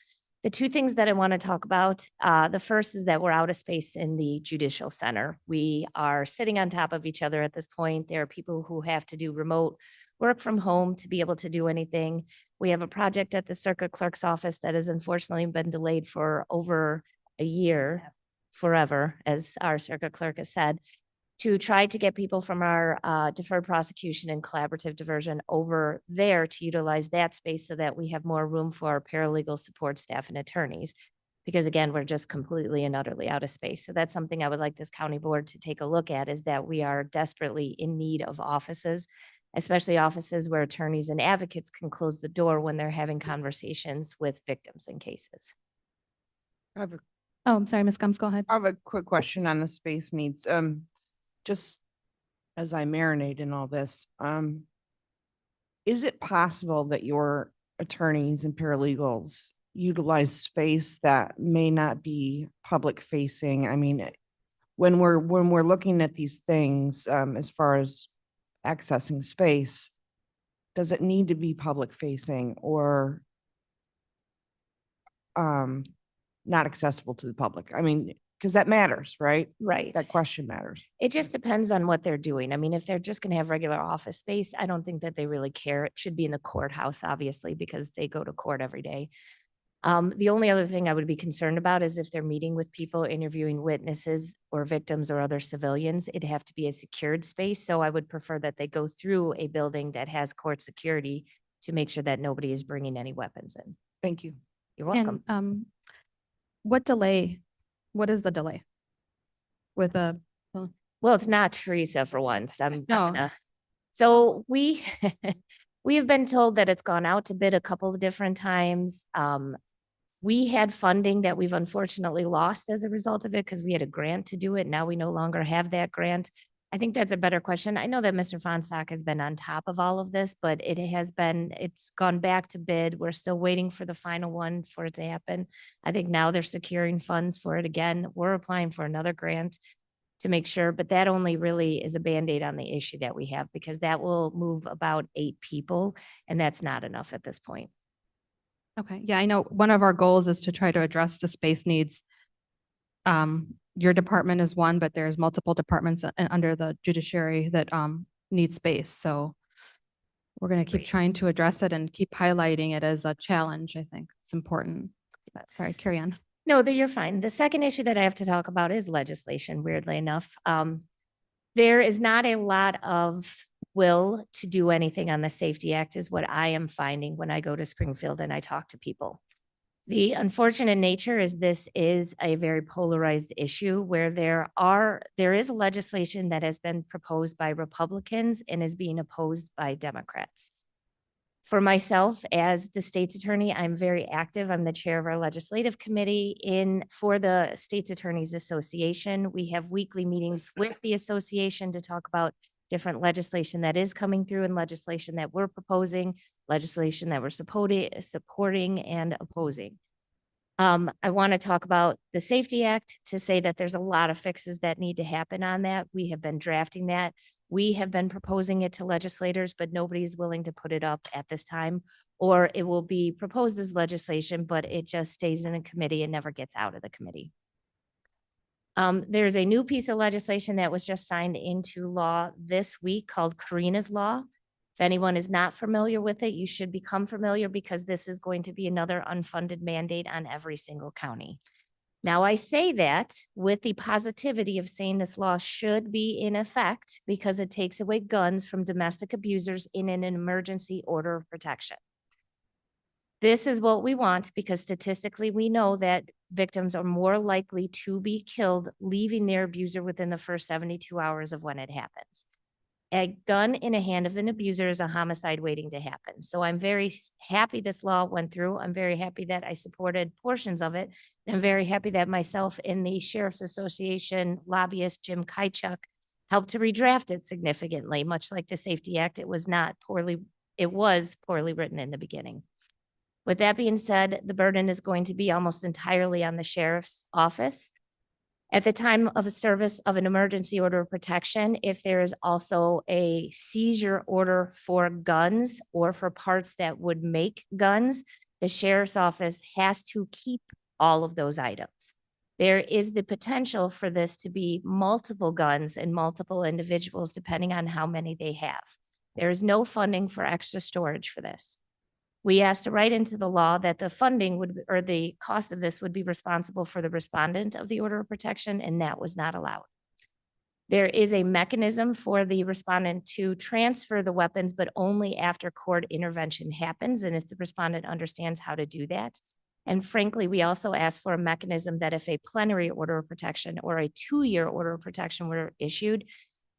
The 2 things that I want to talk about, the first is that we're out of space in the Judicial Center. We are sitting on top of each other at this point. There are people who have to do remote work from home to be able to do anything. We have a project at the Circuit Clerk's office that has unfortunately been delayed for over a year, forever, as our Circuit Clerk has said, to try to get people from our deferred prosecution and collaborative diversion over there to utilize that space so that we have more room for our paralegal support staff and attorneys. Because again, we're just completely and utterly out of space. So that's something I would like this county board to take a look at, is that we are desperately in need of offices, especially offices where attorneys and advocates can close the door when they're having conversations with victims in cases. I have a Oh, I'm sorry, Ms. Gums, go ahead. I have a quick question on the space needs. Just as I marinate in all this, is it possible that your attorneys and paralegals utilize space that may not be public facing? I mean, when we're looking at these things, as far as accessing space, does it need to be public facing or not accessible to the public? I mean, because that matters, right? Right. That question matters. It just depends on what they're doing. I mean, if they're just going to have regular office space, I don't think that they really care. It should be in the courthouse, obviously, because they go to court every day. The only other thing I would be concerned about is if they're meeting with people, interviewing witnesses or victims or other civilians, it'd have to be a secured space. So I would prefer that they go through a building that has court security to make sure that nobody is bringing any weapons in. Thank you. You're welcome. And what is the delay? With a, Well, it's not Teresa for once. I'm No. not gonna. So we have been told that it's gone out to bid a couple of different times. We had funding that we've unfortunately lost as a result of it because we had a grant to do it. Now we no longer have that grant. I think that's a better question. I know that Mr. Fonstock has been on top of all of this, but it's gone back to bid. We're still waiting for the final one for it to happen. I think now they're securing funds for it again. We're applying for another grant to make sure, but that only really is a Band-Aid on the issue that we have, because that will move about 8 people, and that's not enough at this point. okay, yeah, I know one of our goals is to try to address the space needs. Your department is one, but there's multiple departments under the judiciary that need space. So we're going to keep Great. trying to address it and keep highlighting it as a challenge. I think it's important. But sorry, carry on. No, that you're fine. The second issue that I have to talk about is legislation, weirdly enough. There is not a lot of will to do anything on the Safety Act is what I am finding when I go to Springfield and I talk to people. The unfortunate nature is this is a very polarized issue where there is legislation that has been proposed by Republicans and is being opposed by Democrats. For myself, as the state's attorney, I'm very active. I'm the chair of our legislative committee for the State's Attorneys Association. We have weekly meetings with the association to talk about different legislation that is coming through and legislation that we're proposing, legislation that we're supporting and opposing. I want to talk about the Safety Act to say that there's a lot of fixes that need to happen on that. We have been drafting that. We have been proposing it to legislators, but nobody is willing to put it up at this time, or it will be proposed as legislation, but it just stays in a committee and never gets out of the committee. There's a new piece of legislation that was just signed into law this week called Karina's Law. If anyone is not familiar with it, you should become familiar because this is going to be another unfunded mandate on every single county. Now, I say that with the positivity of saying this law should be in effect because it takes away guns from domestic abusers in an emergency order of protection. This is what we want because statistically we know that victims are more likely to be killed leaving their abuser within the first 72 hours of when it happens. A gun in a hand of an abuser is a homicide waiting to happen. So I'm very happy this law went through. I'm very happy that I supported portions of it. And I'm very happy that myself and the Sheriff's Association lobbyist, Jim Kychuk, helped to redraft it significantly. Much like the Safety Act, it was poorly written in the beginning. With that being said, the burden is going to be almost entirely on the sheriff's office. At the time of a service of an emergency order of protection, if there is also a seizure order for guns or for parts that would make guns, the sheriff's office has to keep all of those items. There is the potential for this to be multiple guns and multiple individuals, depending on how many they have. There is no funding for extra storage for this. We asked to write into the law that the funding or the cost of this would be responsible for the respondent of the order of protection, and that was not allowed. There is a mechanism for the respondent to transfer the weapons, but only after court intervention happens, and if the respondent understands how to do that. And frankly, we also asked for a mechanism that if a plenary order of protection or a 2-year order of protection were issued,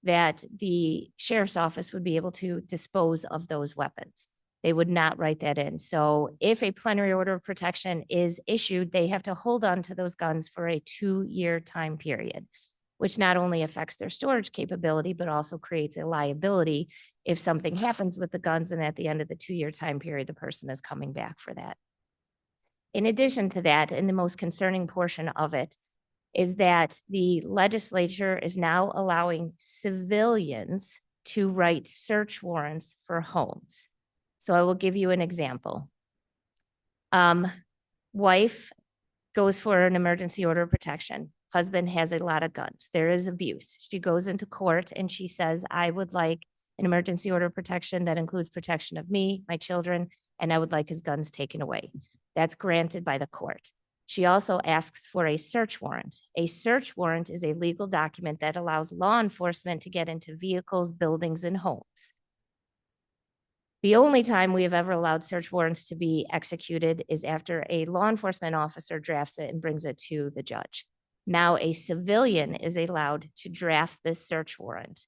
that the sheriff's office would be able to dispose of those weapons. They would not write that in. So if a plenary order of protection is issued, they have to hold on to those guns for a 2-year time period, which not only affects their storage capability, but also creates a liability if something happens with the guns and at the end of the 2-year time period, the person is coming back for that. In addition to that, and the most concerning portion of it, is that the legislature is now allowing civilians to write search warrants for homes. So I will give you an example. Wife goes for an emergency order of protection. Husband has a lot of guns. There is abuse. She goes into court and she says, I would like an emergency order of protection that includes protection of me, my children, and I would like his guns taken away. That's granted by the court. She also asks for a search warrant. A search warrant is a legal document that allows law enforcement to get into vehicles, buildings, and homes. The only time we have ever allowed search warrants to be executed is after a law enforcement officer drafts it and brings it to the judge. Now a civilian is allowed to draft this search warrant.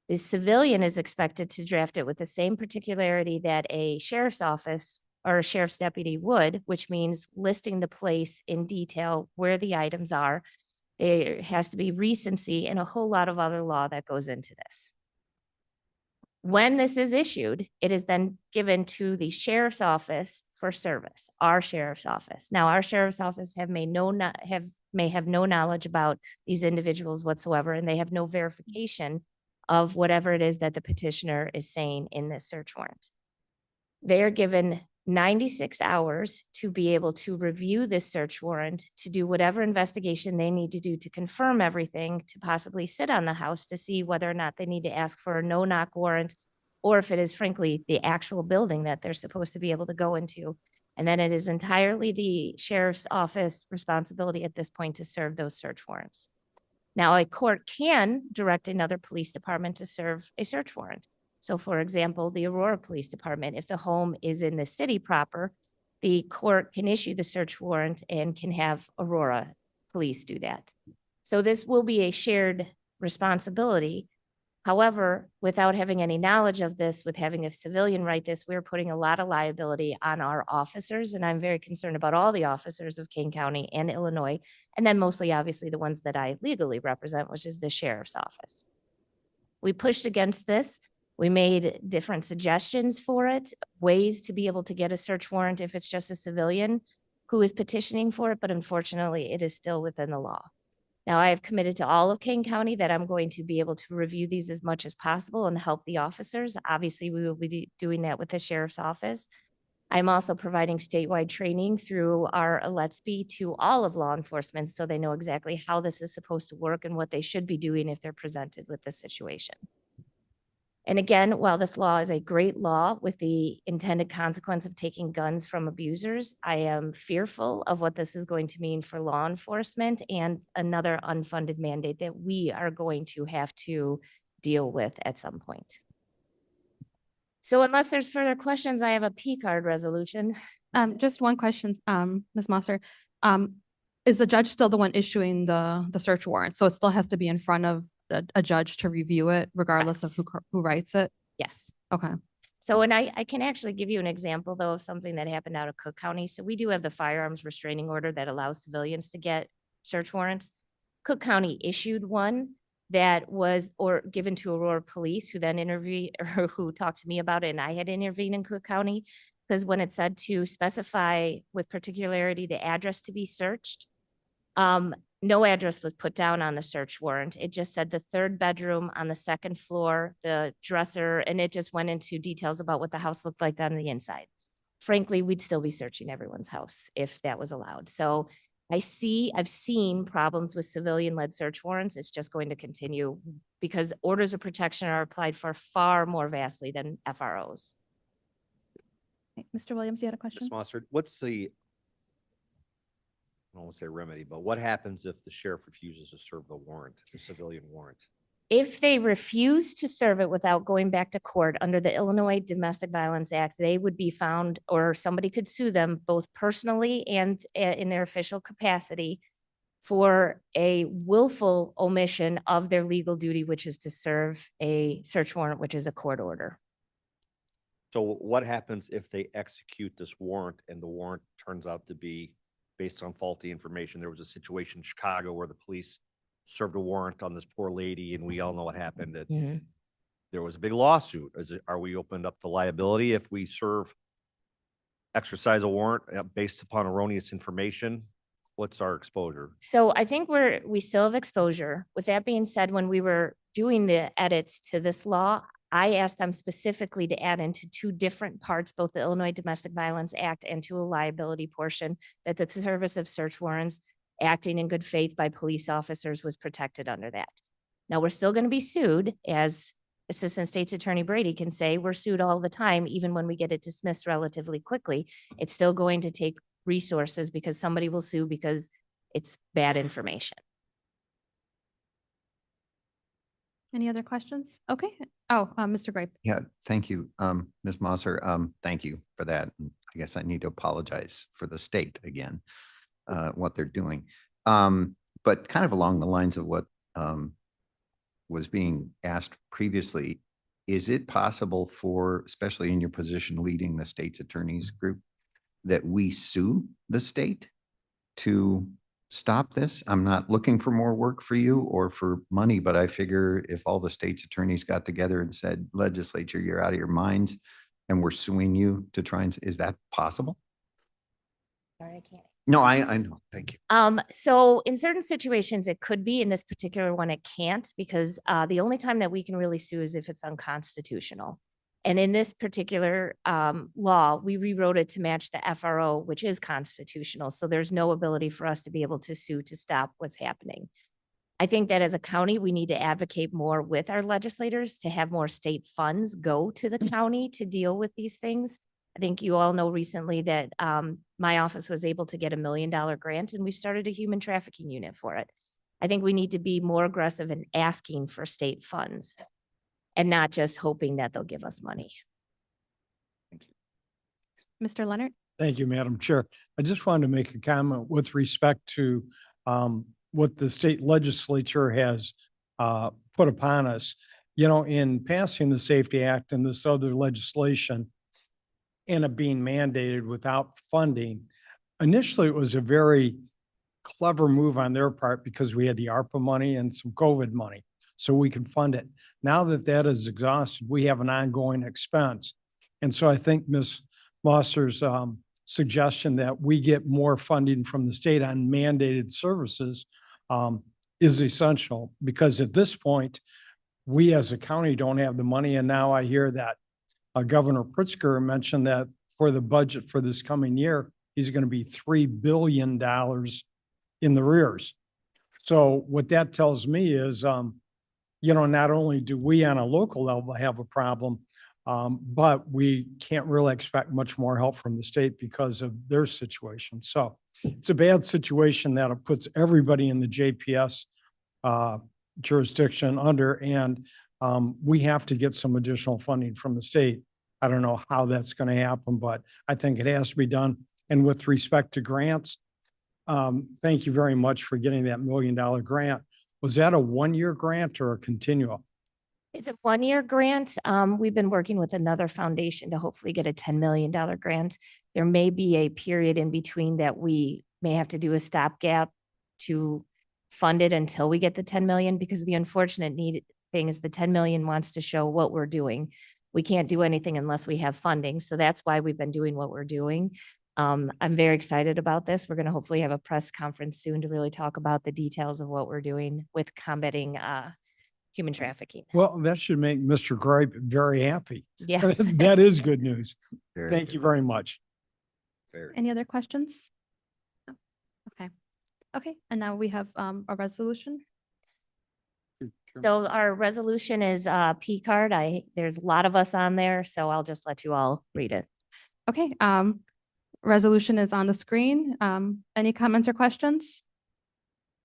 The civilian is expected to draft it with the same particularity that a sheriff's office or a sheriff's deputy would, which means listing the place in detail where the items are. There has to be recency and a whole lot of other law that goes into this. When this is issued, it is then given to the sheriff's office for service, our sheriff's office. Now, our sheriff's office may have no knowledge about these individuals whatsoever, and they have no verification of whatever it is that the petitioner is saying in this search warrant. They are given 96 hours to be able to review this search warrant, to do whatever investigation they need to do to confirm everything, to possibly sit on the house to see whether or not they need to ask for a no-knock warrant or if it is frankly the actual building that they're supposed to be able to go into. And then it is entirely the sheriff's office responsibility at this point to serve those search warrants. Now, a court can direct another police department to serve a search warrant. So for example, the Aurora Police Department, if the home is in the city proper, the court can issue the search warrant and can have Aurora Police do that. So this will be a shared responsibility. However, without having any knowledge of this, with having a civilian write this, we're putting a lot of liability on our officers. And I'm very concerned about all the officers of Kane County and Illinois. And then mostly, obviously, the ones that I legally represent, which is the sheriff's office. We pushed against this. We made different suggestions for it, ways to be able to get a search warrant if it's just a civilian who is petitioning for it. But unfortunately, it is still within the law. Now, I have committed to all of Kane County that I'm going to be able to review these as much as possible and help the officers. Obviously, we will be doing that with the sheriff's office. I'm also providing statewide training through our Let's Be to all of law enforcement so they know exactly how this is supposed to work and what they should be doing if they're presented with this situation. And again, while this law is a great law with the intended consequence of taking guns from abusers, I am fearful of what this is going to mean for law enforcement and another unfunded mandate that we are going to have to deal with at some point. So unless there's further questions, I have a P card resolution. Just one question, Ms. Mosser. Is the judge still the one issuing the search warrant? So it still has to be in front of a judge to review it regardless of who writes it? Yes. Okay. So, and I can actually give you an example though of something that happened out of Cook County. So we do have the firearms restraining order that allows civilians to get search warrants. Cook County issued one that was given to Aurora Police, who then interviewed or who talked to me about it, and I had intervened in Cook County because when it said to specify with particularity the address to be searched, no address was put down on the search warrant. It just said the third bedroom on the second floor, the dresser, and it just went into details about what the house looked like on the inside. Frankly, we'd still be searching everyone's house if that was allowed. So I've seen problems with civilian-led search warrants. It's just going to continue because orders of protection are applied for far more vastly than FROs. Mr. Williams, you had a question? Ms. Mostert, what's the, I don't want to say remedy, but what happens if the sheriff refuses to serve the warrant, the civilian warrant? If they refuse to serve it without going back to court under the Illinois Domestic Violence Act, they would be found, or somebody could sue them both personally and in their official capacity for a willful omission of their legal duty, which is to serve a search warrant, which is a court order. So what happens if they execute this warrant and the warrant turns out to be based on faulty information? There was a situation in Chicago where the police served a warrant on this poor lady, and we all know what happened. That there was a big lawsuit. Are we opened up to liability if we exercise a warrant based upon erroneous information? What's our exposure? So I think we still have exposure. With that being said, when we were doing the edits to this law, I asked them specifically to add into two different parts, both the Illinois Domestic Violence Act and to a liability portion, that the service of search warrants acting in good faith by police officers was protected under that. Now, we're still going to be sued, as Assistant State's Attorney Brady can say, we're sued all the time, even when we get it dismissed relatively quickly. It's still going to take resources because somebody will sue because it's bad information. Any other questions? Okay. Oh, Mr. Grape. Yeah, thank you, Ms. Mosser. Thank you for that. And I guess I need to apologize for the state again, what they're doing. But kind of along the lines of what was being asked previously, is it possible for, especially in your position leading the state's attorneys group, that we sue the state to stop this? I'm not looking for more work for you or for money, but I figure if all the state's attorneys got together and said, legislature, you're out of your minds, and we're suing you to try and, is that possible? Sorry, I can't. No, I know. Thank you. So in certain situations, it could be. In this particular one, it can't, because the only time that we can really sue is if it's unconstitutional. And in this particular law, we rewrote it to match the FRO, which is constitutional. So there's no ability for us to be able to sue to stop what's happening. I think that as a county, we need to advocate more with our legislators to have more state funds go to the county to deal with these things. I think you all know recently that my office was able to get $1 million grant and we started a human trafficking unit for it. I think we need to be more aggressive in asking for state funds and not just hoping that they'll give us money. Mr. Leonard? Thank you, Madam Chair. I just wanted to make a comment with respect to what the state legislature has put upon us. You know, in passing the Safety Act and this other legislation and it being mandated without funding, initially it was a very clever move on their part because we had the ARPA money and some COVID money, so we could fund it. Now that that is exhausted, we have an ongoing expense. And so I think Ms. Moster's suggestion that we get more funding from the state on mandated services is essential, because at this point, we as a county don't have the money. And now I hear that Governor Pritzker mentioned that for the budget for this coming year, he's going to be $3 billion in the rears. So what that tells me is, you know, not only do we on a local level have a problem, but we can't really expect much more help from the state because of their situation. So it's a bad situation that it puts everybody in the JPS jurisdiction under, and we have to get some additional funding from the state. I don't know how that's going to happen, but I think it has to be done. And with respect to grants, thank you very much for getting that $1 million grant. Was that a one-year grant or a continual? It's a one-year grant. We've been working with another foundation to hopefully get a $10 million grant. There may be a period in between that we may have to do a stopgap to fund it until we get the 10 million, because the unfortunate thing is the 10 million wants to show what we're doing. We can't do anything unless we have funding. So that's why we've been doing what we're doing. I'm very excited about this. We're going to hopefully have a press conference soon to really talk about the details of what we're doing with combating human trafficking. Well, that should make Mr. Gripe very happy. Yes. That is good news. Very Thank good. you very much. Very. Any other questions? No? Okay. Okay, and now we have a resolution. So our resolution is P card. There's a lot of us on there, so I'll just let you all read it. Okay, resolution is on the screen. Any comments or questions?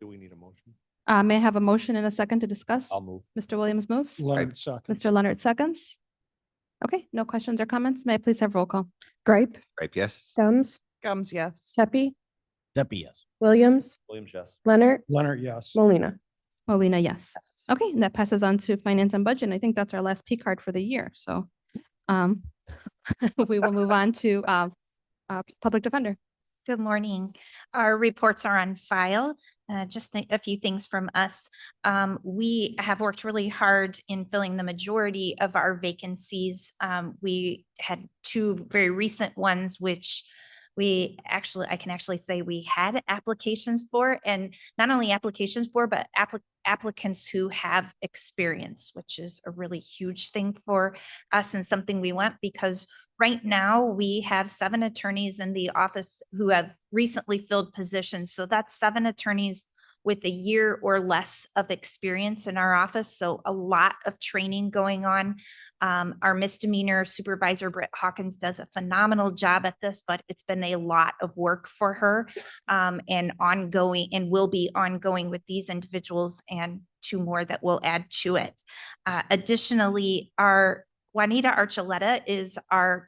Do we need a motion? May I have a motion and a second to discuss? I'll move. Mr. Williams moves. Leonard seconds. Mr. Leonard seconds. Okay, no questions or comments. May I please have roll call? Gripe, Right, yes. Gums, Gums, yes. Tepe, Deputy, yes. Williams, Williams, yes. Leonard, Leonard, yes. Molina. Molina, yes. Okay, and that passes on to finance and budget. And I think that's our last P card for the year. So we will move on to public defender. Good morning. Our reports are on file. Just a few things from us. We have worked really hard in filling the majority of our vacancies. We had two very recent ones, which I can actually say we had applications for, and not only applications for, but applicants who have experience, which is a really huge thing for us and something we want, because right now we have 7 attorneys in the office who have recently filled positions. So that's 7 attorneys with a year or less of experience in our office. So a lot of training going on. Our misdemeanor supervisor, Britt Hawkins, does a phenomenal job at this, but it's been a lot of work for her and ongoing, and will be ongoing with these individuals and 2 more that we'll add to it. Additionally, our Juanita Archuleta is our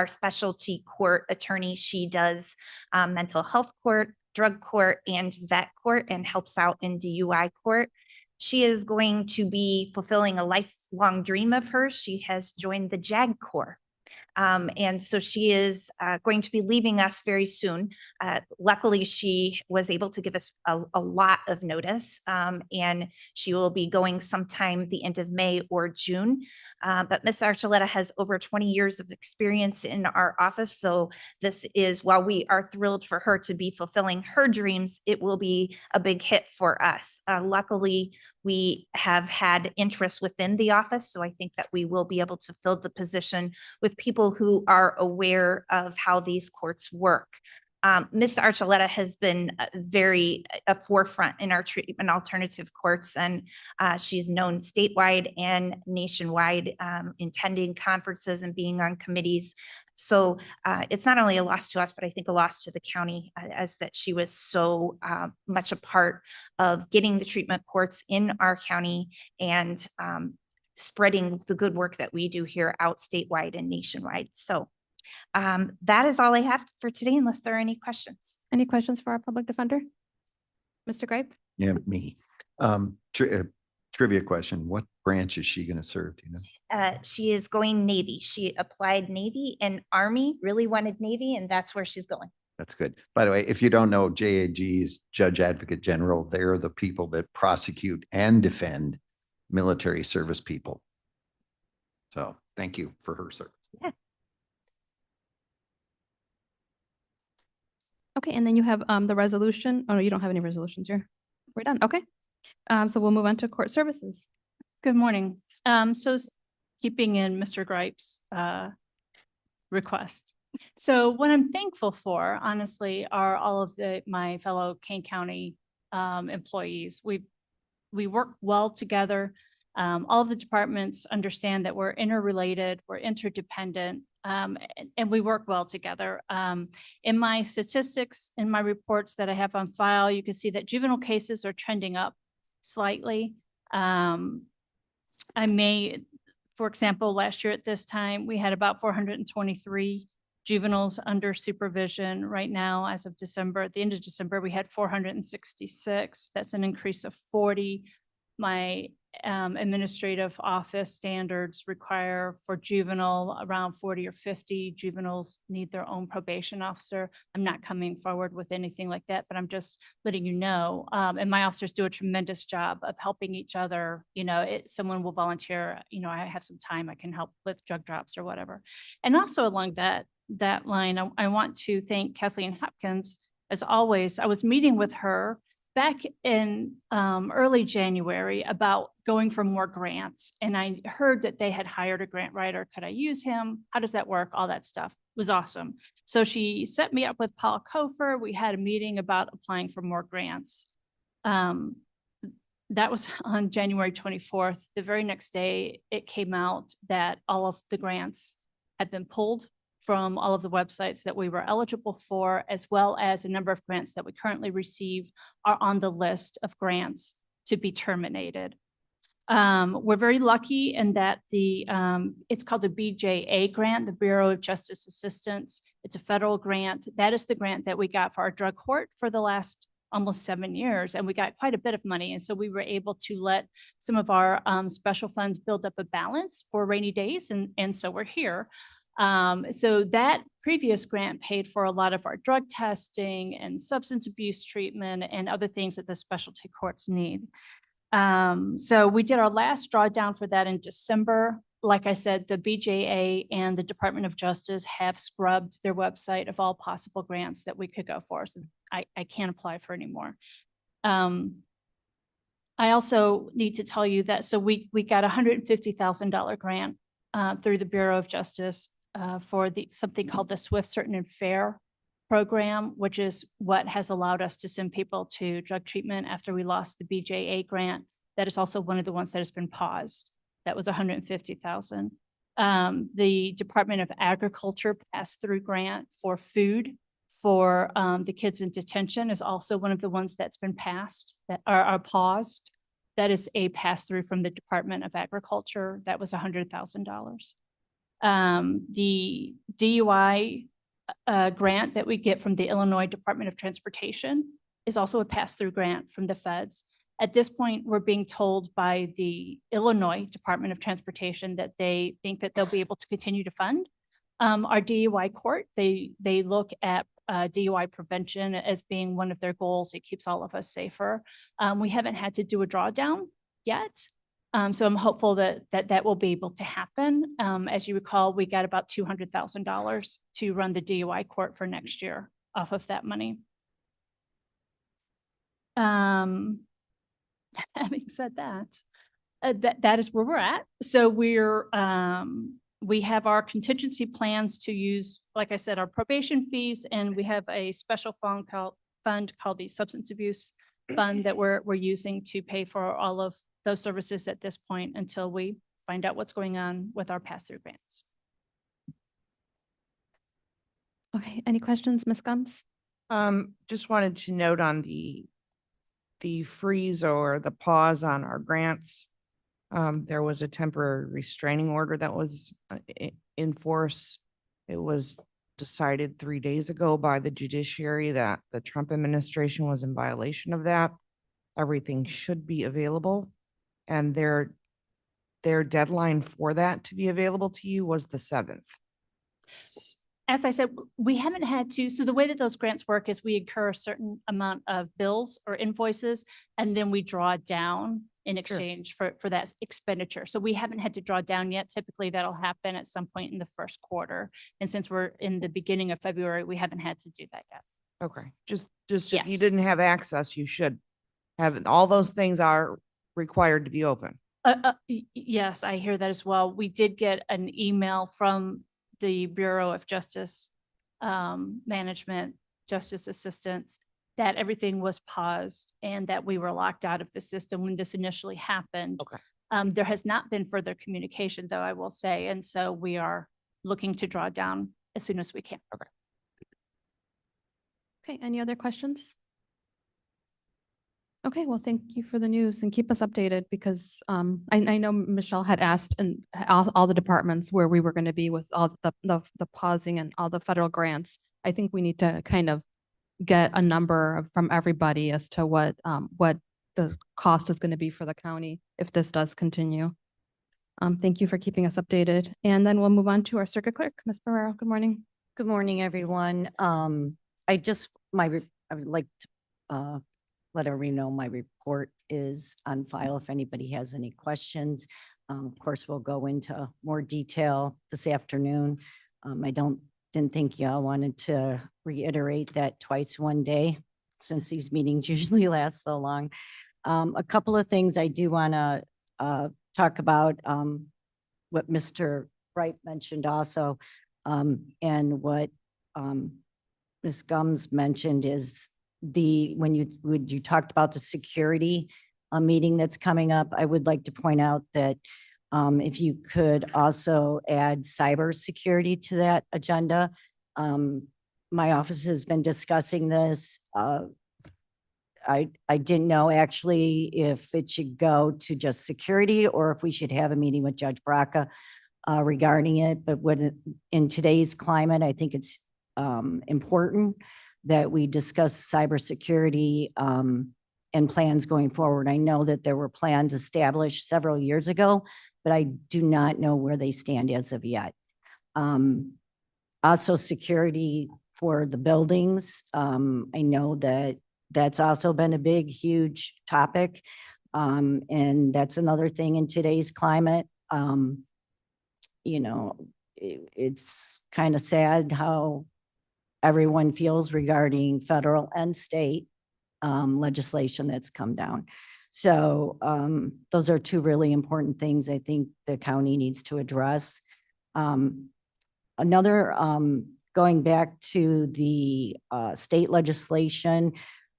specialty court attorney. She does mental health court, drug court, and vet court, and helps out in DUI court. She is going to be fulfilling a lifelong dream of hers. She has joined the JAG Corps. And so she is going to be leaving us very soon. Luckily, she was able to give us a lot of notice, and she will be going sometime the end of May or June. But Ms. Archuleta has over 20 years of experience in our office. So this is, while we are thrilled for her to be fulfilling her dreams, it will be a big hit for us. Luckily, we have had interest within the office, so I think that we will be able to fill the position with people who are aware of how these courts work. Ms. Archuleta has been very a forefront in our treatment alternative courts, and she's known statewide and nationwide, attending conferences and being on committees. So it's not only a loss to us, but I think a loss to the county, as that she was so much a part of getting the treatment courts in our county and spreading the good work that we do here out statewide and nationwide. So that is all I have for today, unless there are any questions. Any questions for our public defender? Mr. Gripe? Yeah, me. Trivia question. What branch is she going to serve? Do you know? She is going Navy. She applied Navy, and Army really wanted Navy, and that's where she's going. That's good. By the way, if you don't know, JAG is Judge Advocate General. They're the people that prosecute and defend military service people. So thank you for her service. Yeah. Okay, and then you have the resolution. Oh, no, you don't have any resolutions here. We're done. Okay. So we'll move on to court services. Good morning. Keeping in Mr. Gripe's request. So what I'm thankful for, honestly, are all of my fellow Kane County employees. We work well together. All of the departments understand that we're interrelated, we're interdependent, and we work well together. In my statistics, in my reports that I have on file, you can see that juvenile cases are trending up slightly. For example, last year at this time, we had about 423 juveniles under supervision. Right now, as of December, at the end of December, we had 466. That's an increase of 40. My administrative office standards require for juvenile around 40 or 50 juveniles need their own probation officer. I'm not coming forward with anything like that, but I'm just letting you know. And my officers do a tremendous job of helping each other. You know, someone will volunteer, you know, I have some time, I can help with drug drops or whatever. And also along that line, I want to thank Kathleen Hopkins. As always, I was meeting with her back in early January about going for more grants. And I heard that they had hired a grant writer. Could I use him? How does that work? All that stuff was awesome. So she set me up with Paul Kofer. We had a meeting about applying for more grants. That was on January 24th. The very next day, it came out that all of the grants had been pulled from all of the websites that we were eligible for, as well as a number of grants that we currently receive are on the list of grants to be terminated. We're very lucky in that it's called the BJA grant, the Bureau of Justice Assistance. It's a federal grant. That is the grant that we got for our drug court for the last almost 7 years, and we got quite a bit of money. And so we were able to let some of our special funds build up a balance for rainy days, and so we're here. So that previous grant paid for a lot of our drug testing and substance abuse treatment and other things that the specialty courts need. So we did our last drawdown for that in December. Like I said, the BJA and the Department of Justice have scrubbed their website of all possible grants that we could go for. So I can't apply for any more. I also need to tell you that, so we got a $150,000 grant through the Bureau of Justice for something called the Swift, Certain, and Fair program, which is what has allowed us to send people to drug treatment after we lost the BJA grant. That is also one of the ones that has been paused. That was $150,000. The Department of Agriculture pass-through grant for food for the kids in detention is also one of the ones that's been passed that are paused. That is a pass-through from the Department of Agriculture. That was $100,000. The DUI grant that we get from the Illinois Department of Transportation is also a pass-through grant from the feds. At this point, we're being told by the Illinois Department of Transportation that they think that they'll be able to continue to fund our DUI court. They look at DUI prevention as being one of their goals. It keeps all of us safer. We haven't had to do a drawdown yet. So I'm hopeful that will be able to happen. As you recall, we got about $200,000 to run the DUI court for next year off of that money. Having said that, that is where we're at. So we we have our contingency plans to use, like I said, our probation fees, and we have a special fund called the Substance Abuse Fund that we're using to pay for all of those services at this point until we find out what's going on with our pass-through grants. Okay, any questions, Ms. Gums? Just wanted to note on the freeze or the pause on our grants. There was a temporary restraining order that was in force. It was decided 3 days ago by the judiciary that the Trump administration was in violation of that. Everything should be available, and their deadline for that to be available to you was the 7th. As I said, we haven't had to, so the way that those grants work is we incur a certain amount of bills or invoices, and then we draw down in exchange for that expenditure. So we haven't had to draw down yet. Typically that'll happen at some point in the first quarter. And since we're in the beginning of February, we haven't had to do that yet. Okay, just if you Yes. didn't have access, you should have, it. All those things are required to be open. Yes, I hear that as well. We did get an email from the Bureau of Justice Management, Justice Assistance, that everything was paused and that we were locked out of the system when this initially happened. Okay. There has not been further communication, though, I will say, and so we are looking to draw down as soon as we can. Okay. Okay, any other questions? Okay, well, thank you for the news and keep us updated because I know Michelle had asked and all the departments where we were going to be with all the pausing and all the federal grants. I think we need to kind of get a number from everybody as to what the cost is going to be for the county if this does continue. Thank you for keeping us updated. And then we'll move on to our circuit clerk, Ms. Barrero. Good morning. Good morning, everyone. I would like to let everybody know my report is on file if anybody has any questions. Of course, we'll go into more detail this afternoon. I didn't think y'all wanted to reiterate that twice one day since these meetings usually last so long. A couple of things I do want to talk about, what Mr. Wright mentioned also, and what Ms. Gums mentioned is when you talked about the security meeting that's coming up, I would like to point out that if you could also add cybersecurity to that agenda. My office has been discussing this. I didn't know actually if it should go to just security or if we should have a meeting with Judge Braca regarding it. But in today's climate, I think it's important that we discuss cybersecurity and plans going forward. I know that there were plans established several years ago, but I do not know where they stand as of yet. Also security for the buildings. I know that that's also been a big, huge topic. And that's another thing in today's climate. You know, it's kind of sad how everyone feels regarding federal and state legislation that's come down. So those are two really important things I think the county needs to address. Another, going back to the state legislation,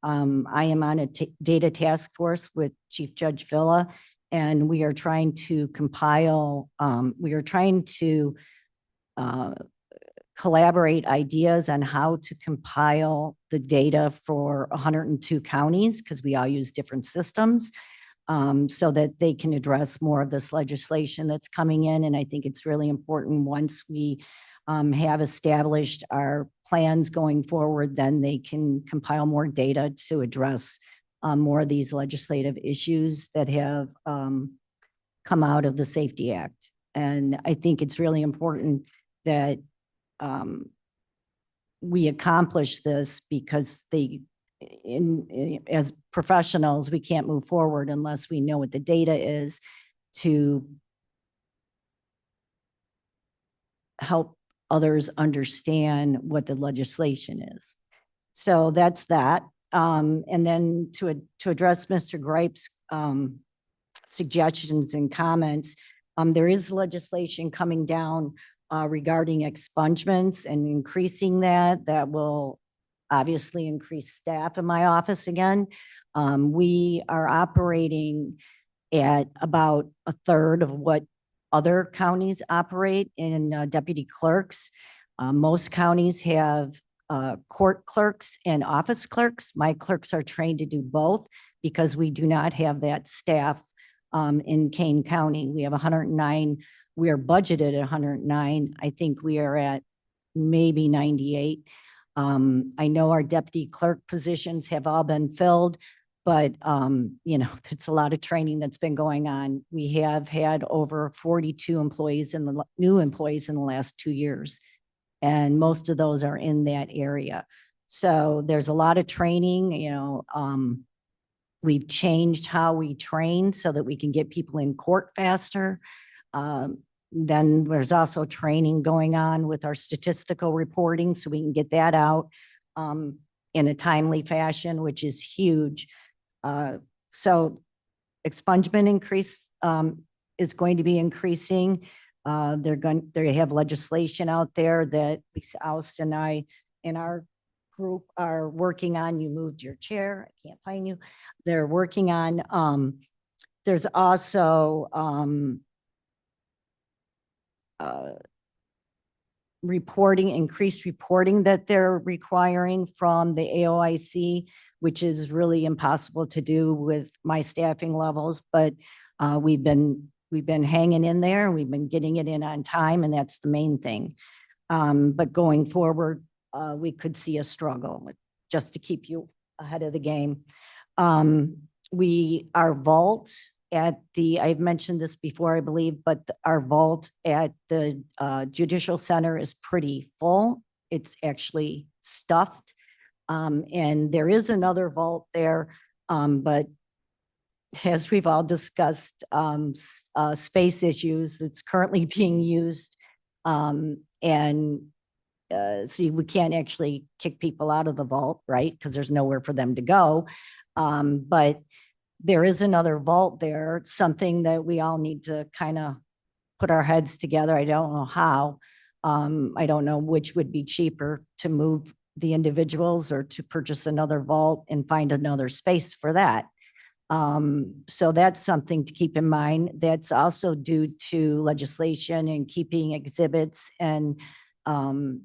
I am on a data task force with Chief Judge Villa, and we are trying to compile, we are trying to collaborate ideas on how to compile the data for 102 counties, because we all use different systems, so that they can address more of this legislation that's coming in. And I think it's really important once we have established our plans going forward, then they can compile more data to address more of these legislative issues that have come out of the Safety Act. And I think it's really important that we accomplish this because as professionals, we can't move forward unless we know what the data is to help others understand what the legislation is. So that's that. And then to address Mr. Gripe's suggestions and comments, There is legislation coming down regarding expungements and increasing that. That will obviously increase staff in my office again. We are operating at about a third of what other counties operate in deputy clerks. Most counties have court clerks and office clerks. My clerks are trained to do both because we do not have that staff in Kane County. We have 109. We are budgeted at 109. I think we are at maybe 98. I know our deputy clerk positions have all been filled, but it's a lot of training that's been going on. We have had over 42 employees new employees in the last 2 years, and most of those are in that area. So there's a lot of training, we've changed how we train so that we can get people in court faster. Then there's also training going on with our statistical reporting so we can get that out in a timely fashion, which is huge. So expungement increase is going to be increasing. They have legislation out there that Lisa Oust and I in our group are working on. You moved your chair. I can't find you. They're working on. There's also increased reporting that they're requiring from the AOIC, which is really impossible to do with my staffing levels, but we've been hanging in there. We've been getting it in on time, and that's the main thing. But going forward, we could see a struggle just to keep you ahead of the game. Our vault I've mentioned this before, I believe, but our vault at the Judicial Center is pretty full. It's actually stuffed. And there is another vault there, but as we've all discussed, space issues, it's currently being used. So we can't actually kick people out of the vault, right? Because there's nowhere for them to go. But there is another vault there, something that we all need to kind of put our heads together. I don't know how. I don't know which would be cheaper, to move the individuals or to purchase another vault and find another space for that. So that's something to keep in mind. That's also due to legislation and keeping exhibits and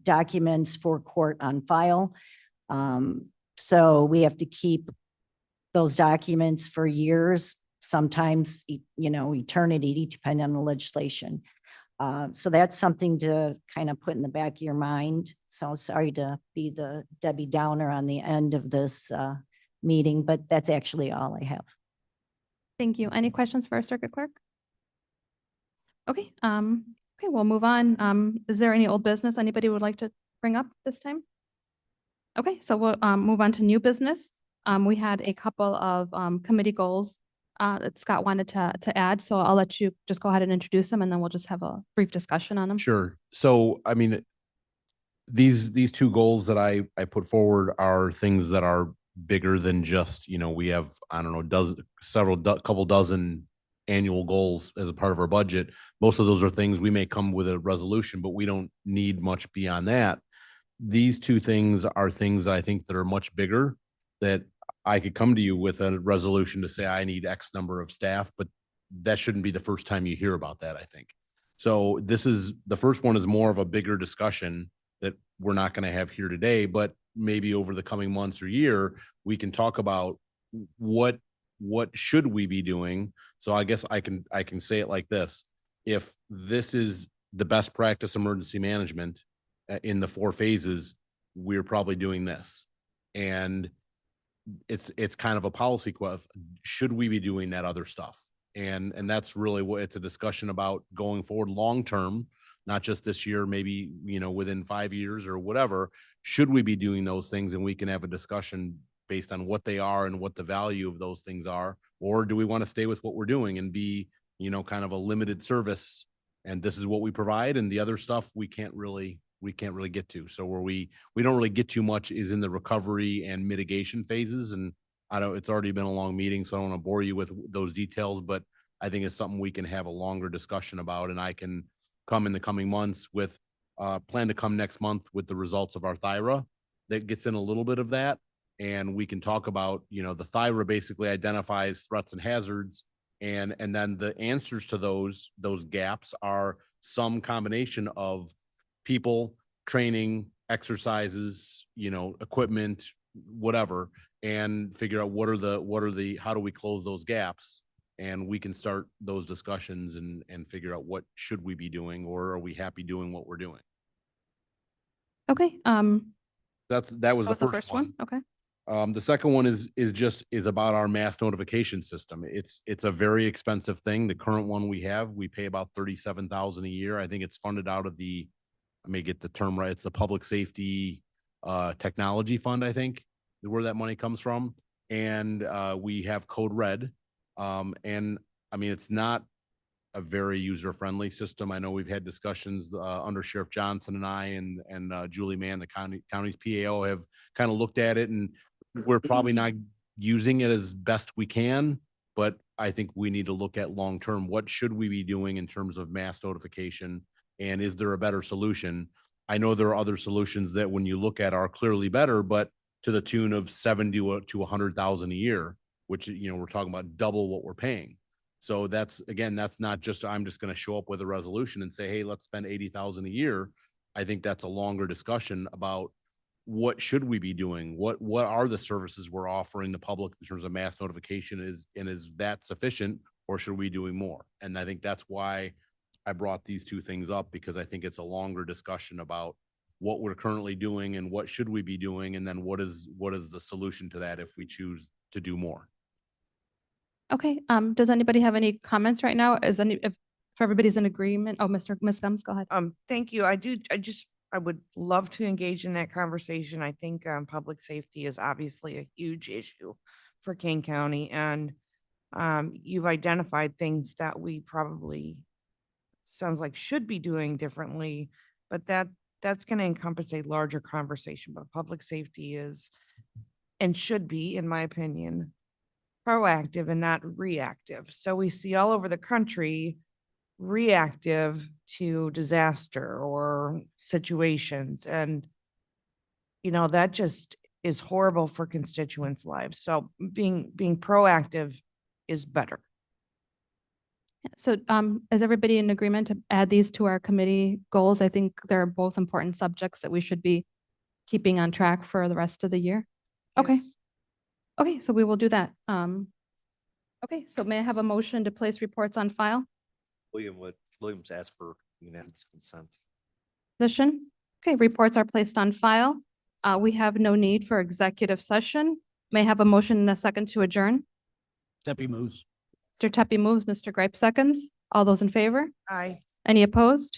documents for court on file. So we have to keep those documents for years, sometimes, eternity, depending on the legislation. So that's something to kind of put in the back of your mind. So sorry to be the Debbie Downer on the end of this meeting, but that's actually all I have. Thank you. Any questions for our circuit clerk? Okay, okay, we'll move on. Is there any old business anybody would like to bring up this time? Okay, so we'll move on to new business. We had a couple of committee goals that Scott wanted to add, so I'll let you just go ahead and introduce them, and then we'll just have a brief discussion on them. Sure. So, I mean, these two goals that I put forward are things that are bigger than just, we have, I don't know, couple dozen annual goals as a part of our budget. Most of those are things we may come with a resolution, but we don't need much beyond that. These two things are things that I think that are much bigger, that I could come to you with a resolution to say I need X number of staff, but that shouldn't be the first time you hear about that, I think. So the first one is more of a bigger discussion that we're not going to have here today, but maybe over the coming months or year, we can talk about what should we be doing. So I guess I can say it like this. If this is the best practice emergency management in the 4 phases, we're probably doing this. And it's kind of a policy question. Should we be doing that other stuff? And that's really what it's a discussion about going forward long-term, not just this year, maybe, within 5 years or whatever. Should we be doing those things? And we can have a discussion based on what they are and what the value of those things are. Or do we want to stay with what we're doing and be, kind of a limited service? And this is what we provide, and the other stuff we can't really get to. So where we don't really get too much is in the recovery and mitigation phases. And it's already been a long meeting, so I don't want to bore you with those details, but I think it's something we can have a longer discussion about, and I can come in the coming months with, plan to come next month with the results of our THIRA that gets in a little bit of that. And we can talk about, you know, the THIRA basically identifies threats and hazards. And then the answers to those gaps are some combination of people, training, exercises, you know, equipment, whatever, and figure out what are the, how do we close those gaps? And we can start those discussions and figure out what should we be doing, or are we happy doing what we're doing? Okay, That was that the was the first one. Okay. The second one is about our mass notification system. It's a very expensive thing. The current one we have, we pay about 37,000 a year. I think it's funded out of the, I may get the term right, it's the Public Safety Technology Fund, I think, is where that money comes from. And we have Code Red. And I mean, it's not a very user-friendly system. I know we've had discussions under Sheriff Johnson and I and Julie Mann, the county's PAO, have kind of looked at it, and we're probably not using it as best we can, but I think we need to look at long-term, what should we be doing in terms of mass notification, and is there a better solution? I know there are other solutions that when you look at are clearly better, but to the tune of 70 to 100,000 a year, which, you know, we're talking about double what we're paying. So that's, again, that's not just, I'm just going to show up with a resolution and say, hey, let's spend 80,000 a year. I think that's a longer discussion about what should we be doing? What are the services we're offering the public in terms of mass notification, is that sufficient, or should we be doing more? And I think that's why I brought these two things up, because I think it's a longer discussion about what we're currently doing and what should we be doing, and then what is the solution to that if we choose to do more. Okay, does anybody have any comments right now? If everybody's in agreement? Oh, Ms. Gumbs, go ahead. Thank you. I would love to engage in that conversation. I think public safety is obviously a huge issue for Kane County, and you've identified things that we probably, sounds like, should be doing differently, but that's going to encompass a larger conversation. But public safety is and should be, in my opinion, proactive and not reactive. So we see all over the country reactive to disaster or situations. And, you know, that just is horrible for constituents' lives. So being proactive is better. So, is everybody in agreement to add these to our committee goals? I think they're both important subjects that we should be keeping on track for the rest of the year. Okay. Yes. Okay, so we will do that. Okay, so may I have a motion to place reports on file? Williams asked for unanimous consent. Position? Okay, reports are placed on file. We have no need for executive session. May I have a motion and a second to adjourn? Steppy moves. Mr. Tepe moves, Mr. Gripe seconds. All those in favor? Aye. Any opposed?